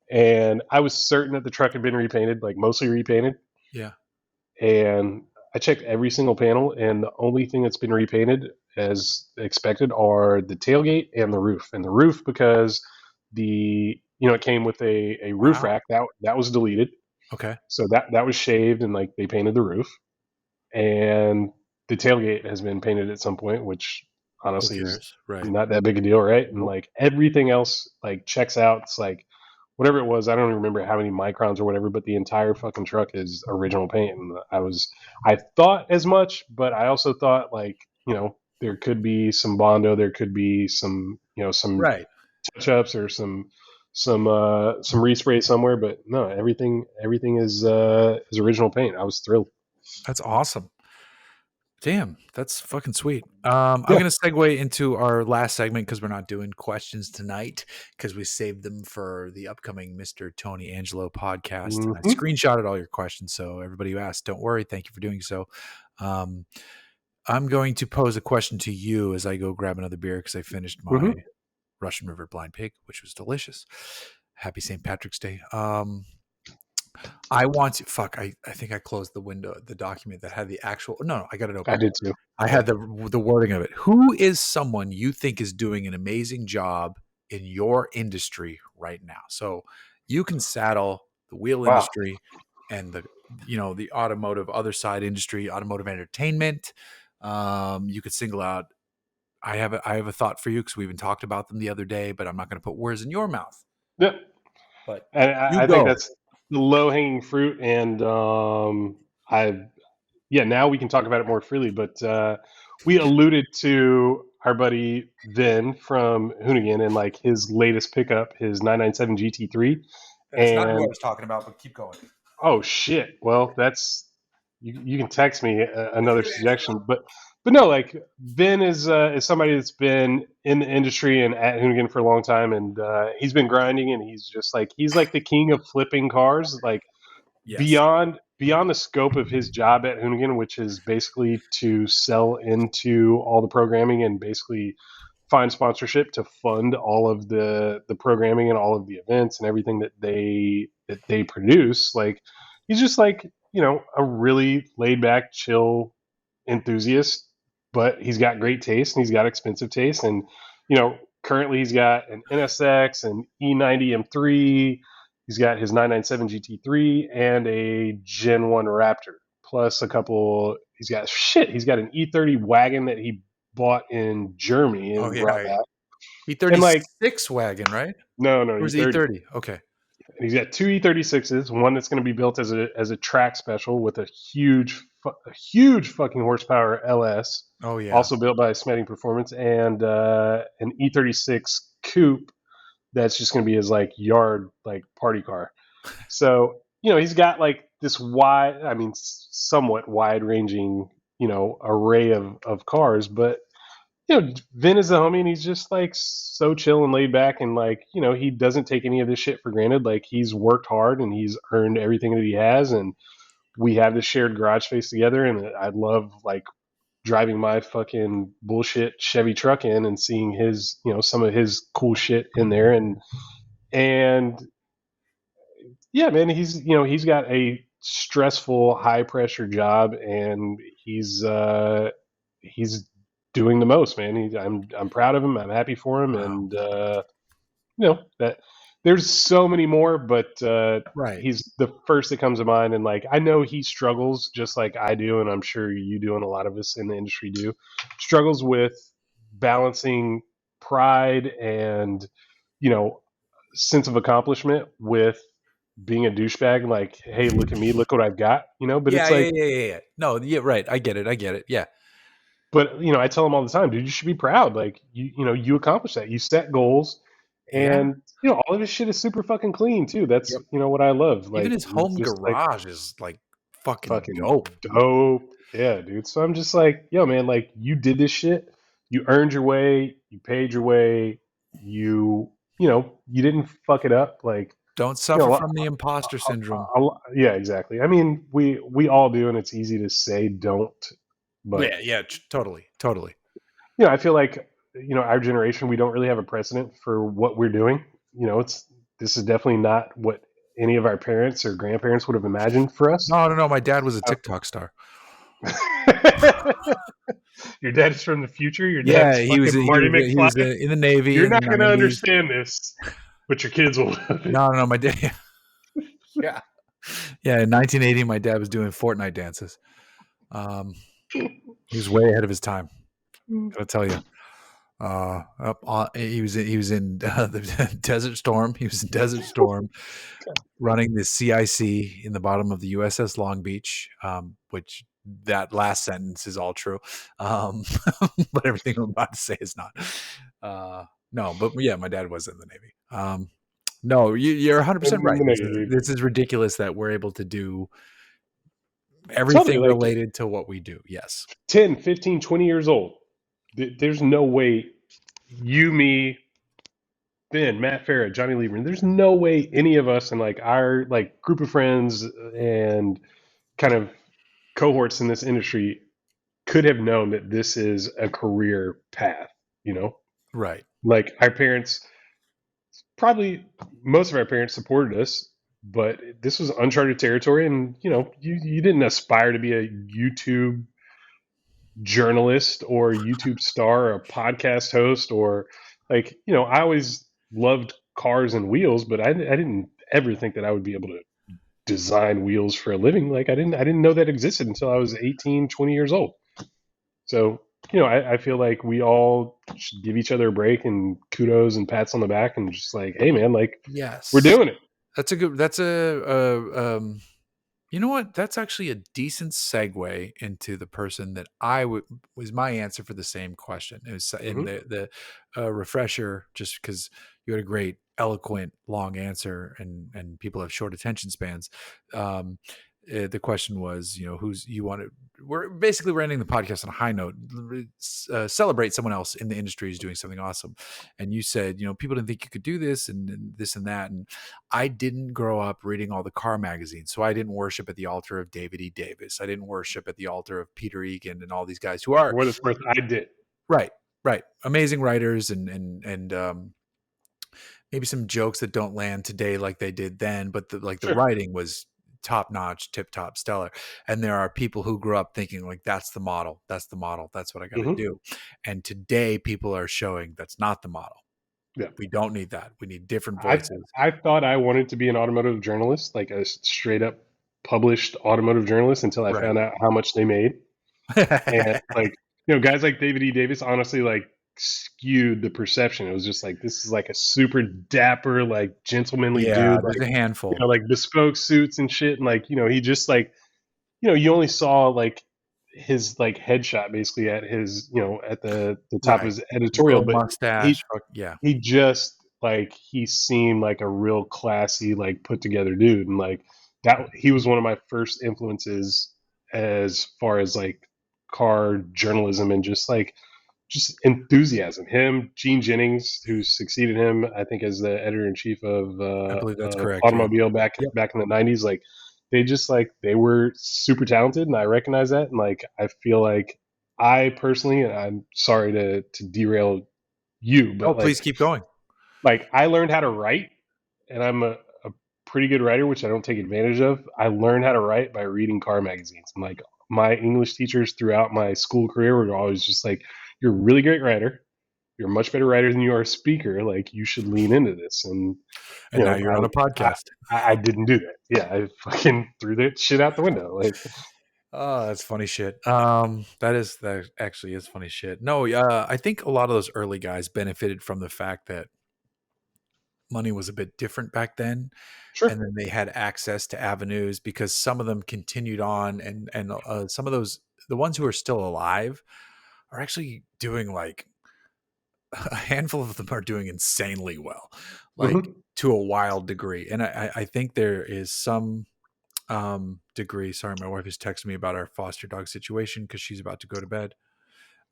And I was certain that the truck had been repainted, like mostly repainted. Yeah. And I checked every single panel, and the only thing that's been repainted as expected are the tailgate and the roof. And the roof, because it came with a roof Wow. rack that was deleted, Okay. so that was shaved, and like they painted the roof. And the tailgate has been painted at some point, which Who honestly is cares? Right. not that big a deal, right? And Nope. like everything else like checks out. It's like whatever it was, I don't even remember how many microns or whatever, but the entire fucking truck is original paint. And I thought as much, but I also thought like, there could be some Bondo, there could be some Right. touch ups or some respray somewhere, but no, everything is original paint. I was thrilled. That's awesome. Damn, that's fucking sweet. I'm Yeah. gonna segue into our last segment because we're not doing questions tonight because we saved them for the upcoming Mr. Tony Angelo podcast. And I Hmm. screenshotted all your questions, so everybody who asked, don't worry. Thank you for doing so. Um, I'm going to pose a question to you as I go grab another beer because I finished my Hmm. Russian River Blind Pig, which was delicious. Happy St. Patrick's Day. I want to fuck. I think I closed the window, the document that had the actual. No, I got it I open. did too. I Yeah. had the wording of it. Who is someone you think is doing an amazing job in your industry right now? So you can saddle the wheel Wow. industry and the automotive other side industry, automotive entertainment. You could single out. I have a thought for you because we even talked about them the other day, but I'm not going to put words in your mouth. Yep. But And you I think go. that's the low hanging fruit. And I yeah, now we can talk about it more freely. But we alluded to our buddy Vin from Hoonigan and like his latest pickup, his 997 GT3. That's not who I And was talking about, but keep going. oh shit, well that's you can text me another suggestion, but no, like Vin is somebody that's been in the industry and at Hoonigan for a long time, and he's been grinding, and he's like the king of flipping cars, like Yes. beyond the scope of his job at Hoonigan, which is basically to sell into all the programming and basically find sponsorship to fund all of the programming and all of the events and everything that they produce. Like he's just like a really laid back, chill enthusiast, but he's got great taste and he's got expensive taste. And currently he's got an NSX, an E90 M3. He's got his 997 GT3 and a Gen 1 Raptor, plus a couple. He's got an E30 wagon that he bought in Germany Oh and brought yeah. back. And like, E36 wagon, right? no, Or was E30. E30? Okay. And he's got two E36s, one that's going to be built as a track special with a huge fucking horsepower LS, Oh yeah. also built by Smetting Performance, and an E36 coupe that's just going to be his like yard like party car. So he's got like this somewhat wide ranging array of cars, but Vin is the homie, and he's just like so chill and laid back, and like he doesn't take any of this shit for granted. Like he's worked hard and he's earned everything that he has, and we have this shared garage space together. And I love like driving my fucking bullshit Chevy truck in and seeing his some of his cool shit in there, and yeah, man, he's got a stressful, high pressure job, and he's doing the most, man. I'm proud of him. I'm happy for him, Wow. and that there's so many more, but Right. he's the first that comes to mind. And like I know he struggles just like I do, and I'm sure you do, and a lot of us in the industry do, struggles with balancing pride and you know sense of accomplishment with being a douchebag, like, hey, look at me, look what I've got, but Yeah, it's yeah, like, yeah, yeah, yeah. No, yeah, right. I get it. I get it. Yeah. but I tell him all the time, dude, you should be proud. Like you accomplished that. You set goals Yeah. And all of his shit is super fucking clean too. That's Yep. what I love. Even Like his he's home just like garage is like fucking fucking dope. dope. Yeah, dude. So I'm just like, yo, man, like you did this shit. You earned your way. You paid your way. You didn't fuck it up. Like, Don't you suffer know, from the imposter syndrome. yeah, exactly. I mean, we all do, and it's easy to say don't, but Yeah, yeah, totally, totally. I feel like our generation, we don't really have a precedent for what we're doing. This is definitely not what any of our parents or grandparents would have imagined for us. No, no, no. My dad was a TikTok star. Your dad is from the future. Your dad Yeah, is fucking Marty he McFly. was in the Navy You're in the not going to '90s. understand this, but your kids will. No, no, no. My dad. Yeah, yeah. In 1980, my dad was doing Fortnite dances. Um, he was way ahead of his time. Gotta tell you. He was in the Desert Storm. He was in Desert Storm, running the CIC in the bottom of the USS Long Beach, which that last sentence is all true, um, but everything I'm about to say is not. No, but yeah, my dad was in the Navy. No, you're 100% right. This is ridiculous that we're able to do Totally, everything like related to what we do. Yes. 10, 15, 20 years old. There's no way you, me, Ben, Matt Farah, Johnny Lieberman. There's no way any of us in like our like group of friends and kind of cohorts in this industry could have known that this is a career path. You know, Right. like our parents, probably most of our parents supported us, but this was uncharted territory, and you didn't aspire to be a YouTube journalist or YouTube star or a podcast host or I always loved cars and wheels, but I didn't ever think that I would be able to design wheels for a living. Like I didn't know that existed until I was 18, 20 years old. So I feel like we all should give each other a break and kudos and pats on the back and just like, hey man, like we're Yes. doing it. That's a good. That's a you know what? That's actually a decent segue into the person that was my answer for the same question. It was in Hmm. the refresher, just because you had a great, eloquent, long answer, and people have short attention spans. Um, the question was, who's you want to? We're ending the podcast on a high note. Celebrate someone else in the industry who's doing something awesome. And you said, people didn't think you could do this, and this and that, and I didn't grow up reading all the car magazines, so I didn't worship at the altar of David E. Davis. I didn't worship at the altar of Peter Egan and all these guys who are For what it's worth, I did. right, right, amazing writers and maybe some jokes that don't land today like they did then, but the Sure. writing was top notch, tip top, stellar. And there are people who grew up thinking like that's the model, that's the model, that's what I got to Hmm. do. And today people are showing that's not the model. Yeah. We don't need that. We need different I voices. I thought I wanted to be an automotive journalist, like a straight up published automotive journalist, until I Right. found out how much they made. And like guys like David E. Davis honestly like skewed the perception. It was just like this is like a super dapper, like gentlemanly Yeah, dude, there's like a handful. like bespoke suits and shit, and like he just like you only saw like his like headshot basically at his at the top of Right. his editorial, Little but he mustache. Yeah. he just like he seemed like a real classy, like put together dude, and like that he was one of my first influences as far as like car journalism and just enthusiasm. Him, Gene Jennings, who succeeded him, I think, as the editor in chief I believe that's of correct. Yeah. Automobile Yep. back in the '90s. Like they just like they were super talented, and I recognize that. And like I feel like I personally, and I'm sorry to derail you, Oh, but please keep going. like I learned how to write, and I'm a pretty good writer, which I don't take advantage of. I learned how to write by reading car magazines. And like my English teachers throughout my school career were always just like, "You're a really great writer. You're a much better writer than you are a speaker. Like you should lean into this." And And now you're on a I podcast. I didn't do that. Yeah, I fucking threw that shit out the window. Like, Oh, that's funny shit. That actually is funny shit. No, I think a lot of those early guys benefited from the fact that money was a bit different back then, and sure. then they had access to avenues because some of them continued on, and some of those the ones who are still alive are actually doing like a handful of them are doing insanely well, like Hmm. to a wild degree. And I think there is some degree. Sorry, my wife is texting me about our foster dog situation because she's about to go to bed.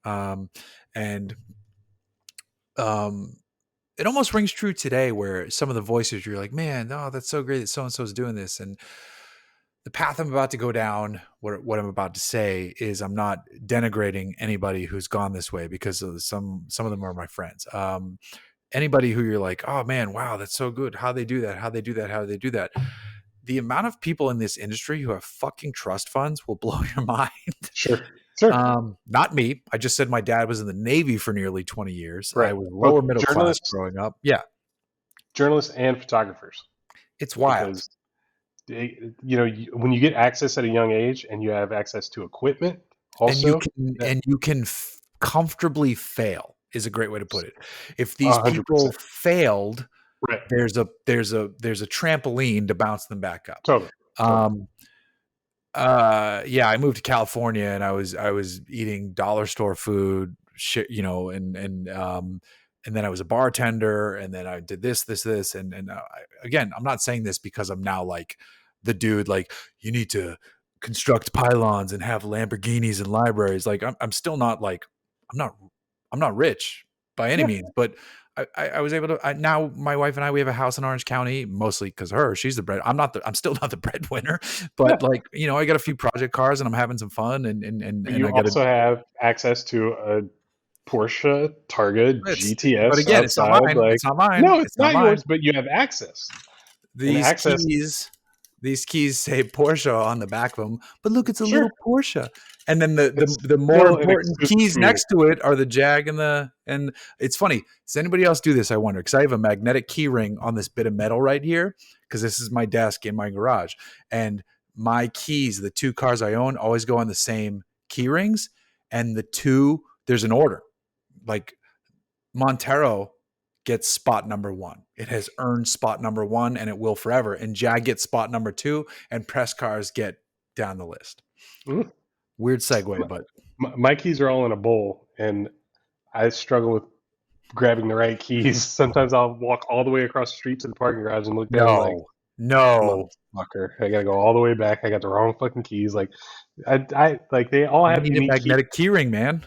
Um, and um, it almost rings true today where some of the voices you're like, man, oh, that's so great that so and so is doing this. And the path I'm about to go down, what I'm about to say is I'm not denigrating anybody who's gone this way because of some of them are my friends. Anybody who you're like, oh man, wow, that's so good. How they do that, how they do that, how they do that. The amount of people in this industry who have fucking trust funds will blow your mind. Sure, sure. Not me. I just said my dad was in the Navy for nearly 20 years. I Right. was lower Both middle class growing up. Yeah, journalists and photographers, it's wild. because when you get access at a young age and you have access to equipment, And you also can that comfortably fail is a great way to put it. If these people 100%. failed, Right. there's a trampoline to bounce them back up. Totally. Totally. Um, yeah, I moved to California and I was eating dollar store food, shit, and then I was a bartender, and then I did this, and again, I'm not saying this because I'm now like the dude like you need to construct pylons and have Lamborghinis and libraries. Like I'm still not like I'm not I'm not rich by any Yeah. means, but I was able to. Now my wife and I we have a house in Orange County, mostly because her. She's the bread. I'm still not the breadwinner, but Yeah. like I got a few project cars and I'm having some fun, But and you I got a. also have access to a Porsche Targa But GTS again, it's not outside. mine. Like, It's not mine. no, it's It's not not mine. yours, but you have access. And These access, keys, these keys say Porsche on the back of them, but look, it's a sure. little Porsche. And then the It's the more still an important exclusive keys community. next to it are the Jag and it's funny. Does anybody else do this? I wonder because I have a magnetic key ring on this bit of metal right here because this is my desk in my garage, and my keys, the two cars I own, always go on the same key rings, and the two there's an order like Montero gets spot number one. It has earned spot number one and it will forever. And Jag gets spot number two, and press cars get down the list. Mhm. Weird segue, but My keys are all in a bowl, and I struggle with grabbing the right keys. Sometimes I'll walk all the way across the street to the parking garage and look down like, no. motherfucker, I gotta go all the way back. I got the wrong fucking keys. Like, I like they all You have need a unique key. magnetic key ring, man.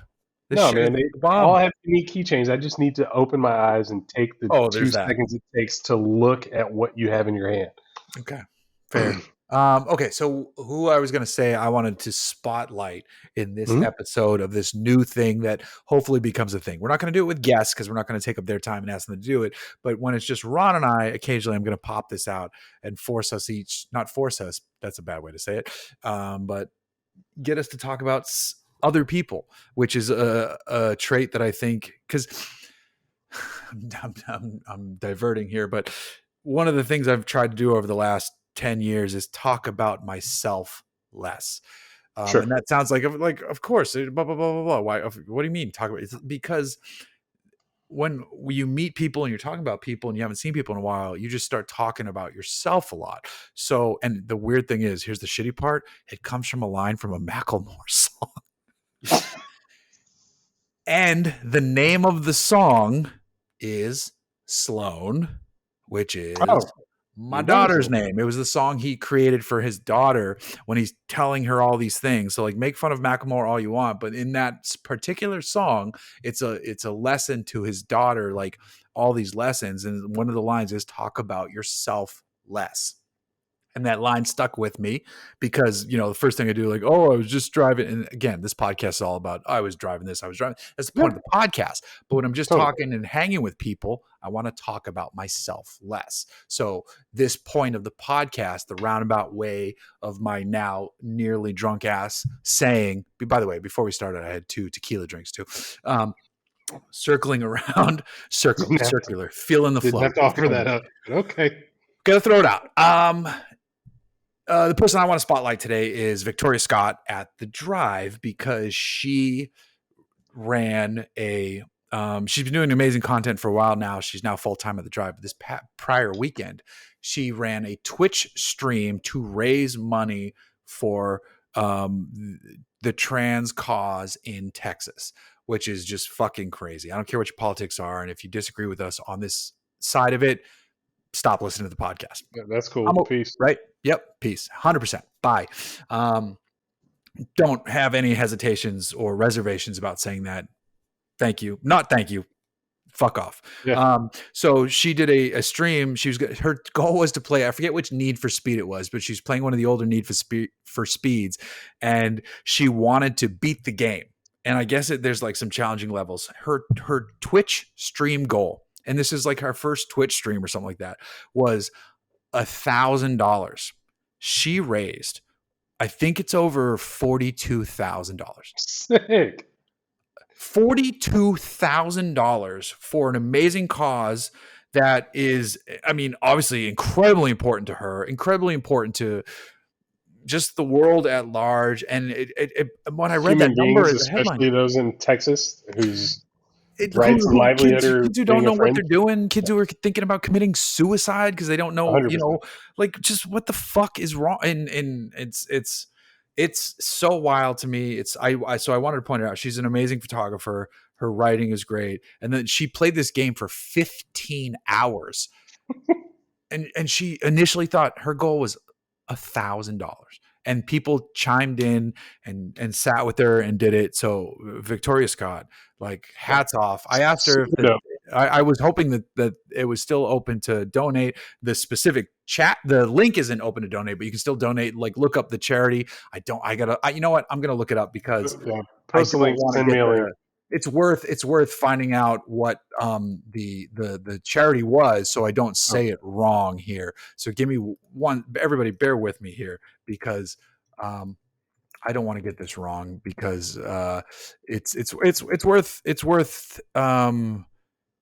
This No, shit is man, they the all bomb. have unique keychains. I just need to open my eyes and take the Oh, two there's that. seconds it takes to look at what you have in your hand. Okay. Fair. Okay, so who I was going to say I wanted to spotlight in this Mhm. episode of this new thing that hopefully becomes a thing. We're not going to do it with guests because we're not going to take up their time and ask them to do it. But when it's just Ron and I, occasionally I'm going to pop this out and force us each, not force us, that's a bad way to say it, but get us to talk about other people, which is a trait that I think, because I'm diverting here, but one of the things I've tried to do over the last 10 years is talk about myself less. And Sure. that sounds like, of course, blah, blah, blah, blah, blah. Why? What do you mean talk about it? It's because when you meet people and you're talking about people and you haven't seen people in a while, you just start talking about yourself a lot. So, and the weird thing is, here's the shitty part. It comes from a line from a Macklemore song. And the name of the song is Sloan, which is Oh, my your daughter's daughter's name. name. It was the song he created for his daughter when he's telling her all these things. So like make fun of Macklemore all you want, but in that particular song, it's a lesson to his daughter, like all these lessons. And one of the lines is talk about yourself less. And that line stuck with me because, the first thing I do, like, oh, I was just driving. And again, this podcast is all about, I was driving this, I was driving. That's the Yeah, point of the podcast. But when I'm just totally. talking and hanging with people, I want to talk about myself less. So this point of the podcast, the roundabout way of my now nearly drunk ass saying, by the way, before we started, I had 2 tequila drinks too. Circling around, circular, feeling the Didn't flow. have to offer that up. But okay. Gotta throw it out. The person I want to spotlight today is Victoria Scott at The Drive because she ran she's been doing amazing content for a while now. She's now full-time at The Drive. But this prior weekend, she ran a Twitch stream to raise money for the trans cause in Texas, which is just fucking crazy. I don't care what your politics are. And if you disagree with us on this side of it, stop listening to the podcast. That's cool. Peace. Right? Yep. Peace. 100%. Bye. Don't have any hesitations or reservations about saying that. Thank you. Not thank you. Fuck off. Yeah. So she did a stream. Her goal was to play, I forget which Need for Speed it was, but she's playing one of the older Need for Speeds, and she wanted to beat the game. And I guess there's like some challenging levels. Her Twitch stream goal, and this is like her first Twitch stream or something like that, was $1,000. She raised, I think it's over $42,000. Sick. $42,000 for an amazing cause that is, I mean, obviously incredibly important to her, incredibly important to just the world at large. And when I read Human that number, beings, especially those in Texas, whose kids livelihood who don't know what they're doing, kids who are thinking about committing suicide because they don't know, 100%. like just what the fuck is wrong. And it's so wild to me. So I wanted to point it out. She's an amazing photographer. Her writing is great. And then she played this game for 15 hours. and she initially thought her goal was $1,000. And people chimed in and sat with her and did it. So Victoria Scott, like, hats off. I asked her if I was hoping that it was still open to donate. The specific chat, the link isn't open to donate, but you can still donate. Like, look up the charity. You know what? I'm going to look it up because post the link, send me a link. It's worth finding out what the charity was, so I don't say it wrong here. So give me one. Everybody, bear with me here because I don't want to get this wrong because it's worth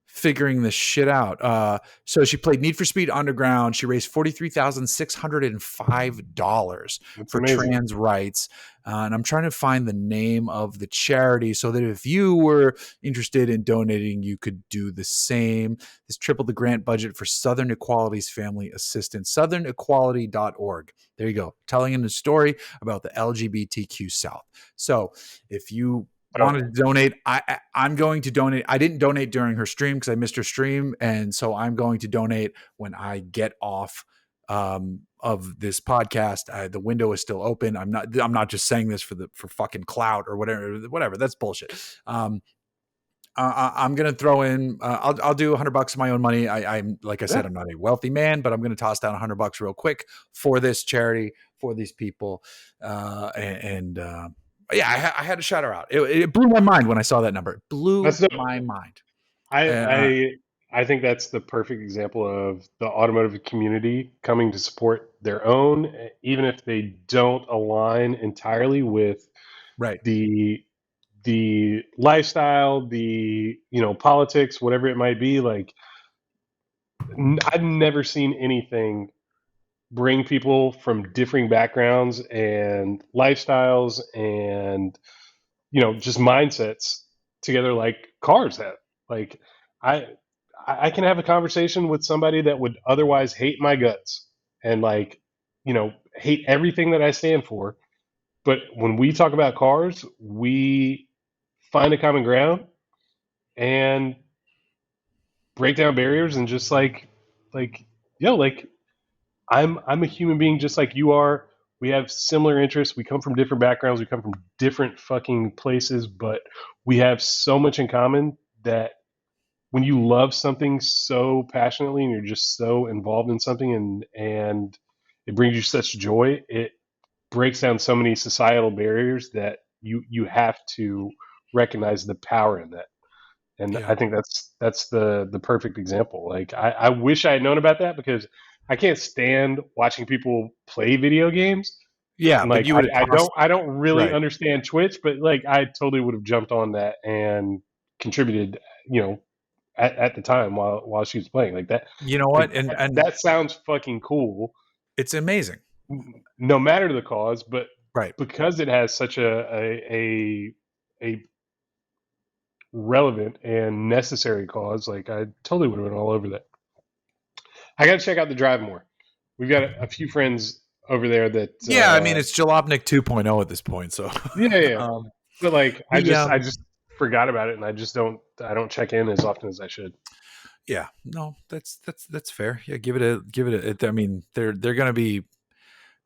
figuring this shit out. So she played Need for Speed Underground. She raised $43,605 for trans rights. And I'm trying to find the name of the charity so that if you were interested in donating, you could do the same. This tripled the grant budget for Southern Equality's Family Assistance, southern.equality.org. There you go. Telling in the story about the LGBTQ South. So if you wanted to donate, I'm going to donate. I didn't donate during her stream because I missed her stream, and so I'm going to donate when I get off of this podcast. The window is still open. I'm not just saying this for fucking clout or whatever. That's bullshit. I'm going to throw in. I'll do $100 of my own money. I'm like I said, I'm not a wealthy man, but I'm going to toss down $100 real quick for this charity, for these people, yeah, I had to shout her out. It blew my mind when I saw that number. It blew my mind. I think that's the perfect example of the automotive community coming to support their own, even if they don't align entirely with the lifestyle, the politics, whatever it might be. Like, I've never seen anything bring people from differing backgrounds and lifestyles and just mindsets together like cars have. Like, I can have a conversation with somebody that would otherwise hate my guts and hate everything that I stand for, but when we talk about cars, we find a common ground and break down barriers and just I'm a human being just like you are. We have similar interests. We come from different backgrounds. We come from different fucking places, but we have so much in common that when you love something so passionately and you're just so involved in something and it brings you such joy, it breaks down so many societal barriers that you have to recognize the power in that. And I think that's the perfect example. Like, I wish I had known about that because I can't stand watching people play video games. Yeah, and but I don't really understand Twitch, but I totally would have jumped on that and contributed, at the time while she was playing like that. You know what? And that sounds fucking cool. It's amazing, no matter the cause, but because it has such a relevant and necessary cause, like, I totally would have been all over that. I got to check out the drive more. We've got a few friends over there that. I mean, it's Jalopnik 2.0 at this point. So yeah. But I just forgot about it, and I don't check in as often as I should. Yeah, no, that's fair. Yeah, give it a. I mean, they're gonna be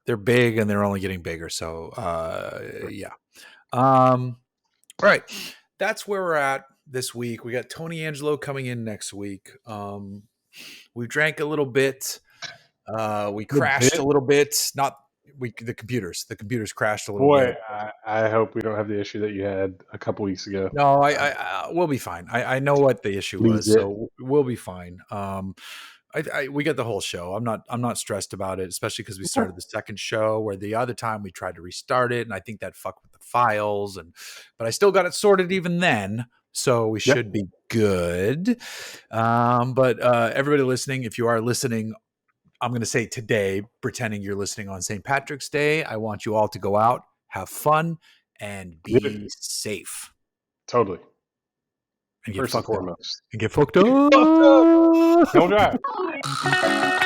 they're big and they're only getting bigger. So yeah. All right, that's where we're at this week. We got Tony Angelo coming in next week. We drank a little bit. We The crashed a bit, little bit. Not the computers crashed a little boy, bit. I hope we don't have the issue that you had a couple weeks ago. No, we'll be fine. I know what the issue Please was, it. so we'll be fine. We got the whole show. I'm not stressed about it, especially because we Okay. started the second show where the other time we tried to restart it, and I think that fucked with the files, but I still got it sorted even then, so we Yep. should be good. But everybody listening, if you are listening, I'm going to say today, pretending you're listening on St. Patrick's Day, I want you all to go out, have fun, and Yeah, be safe totally. and get First and fucked up. foremost. And get fucked Get fucked up. up. Don't drive.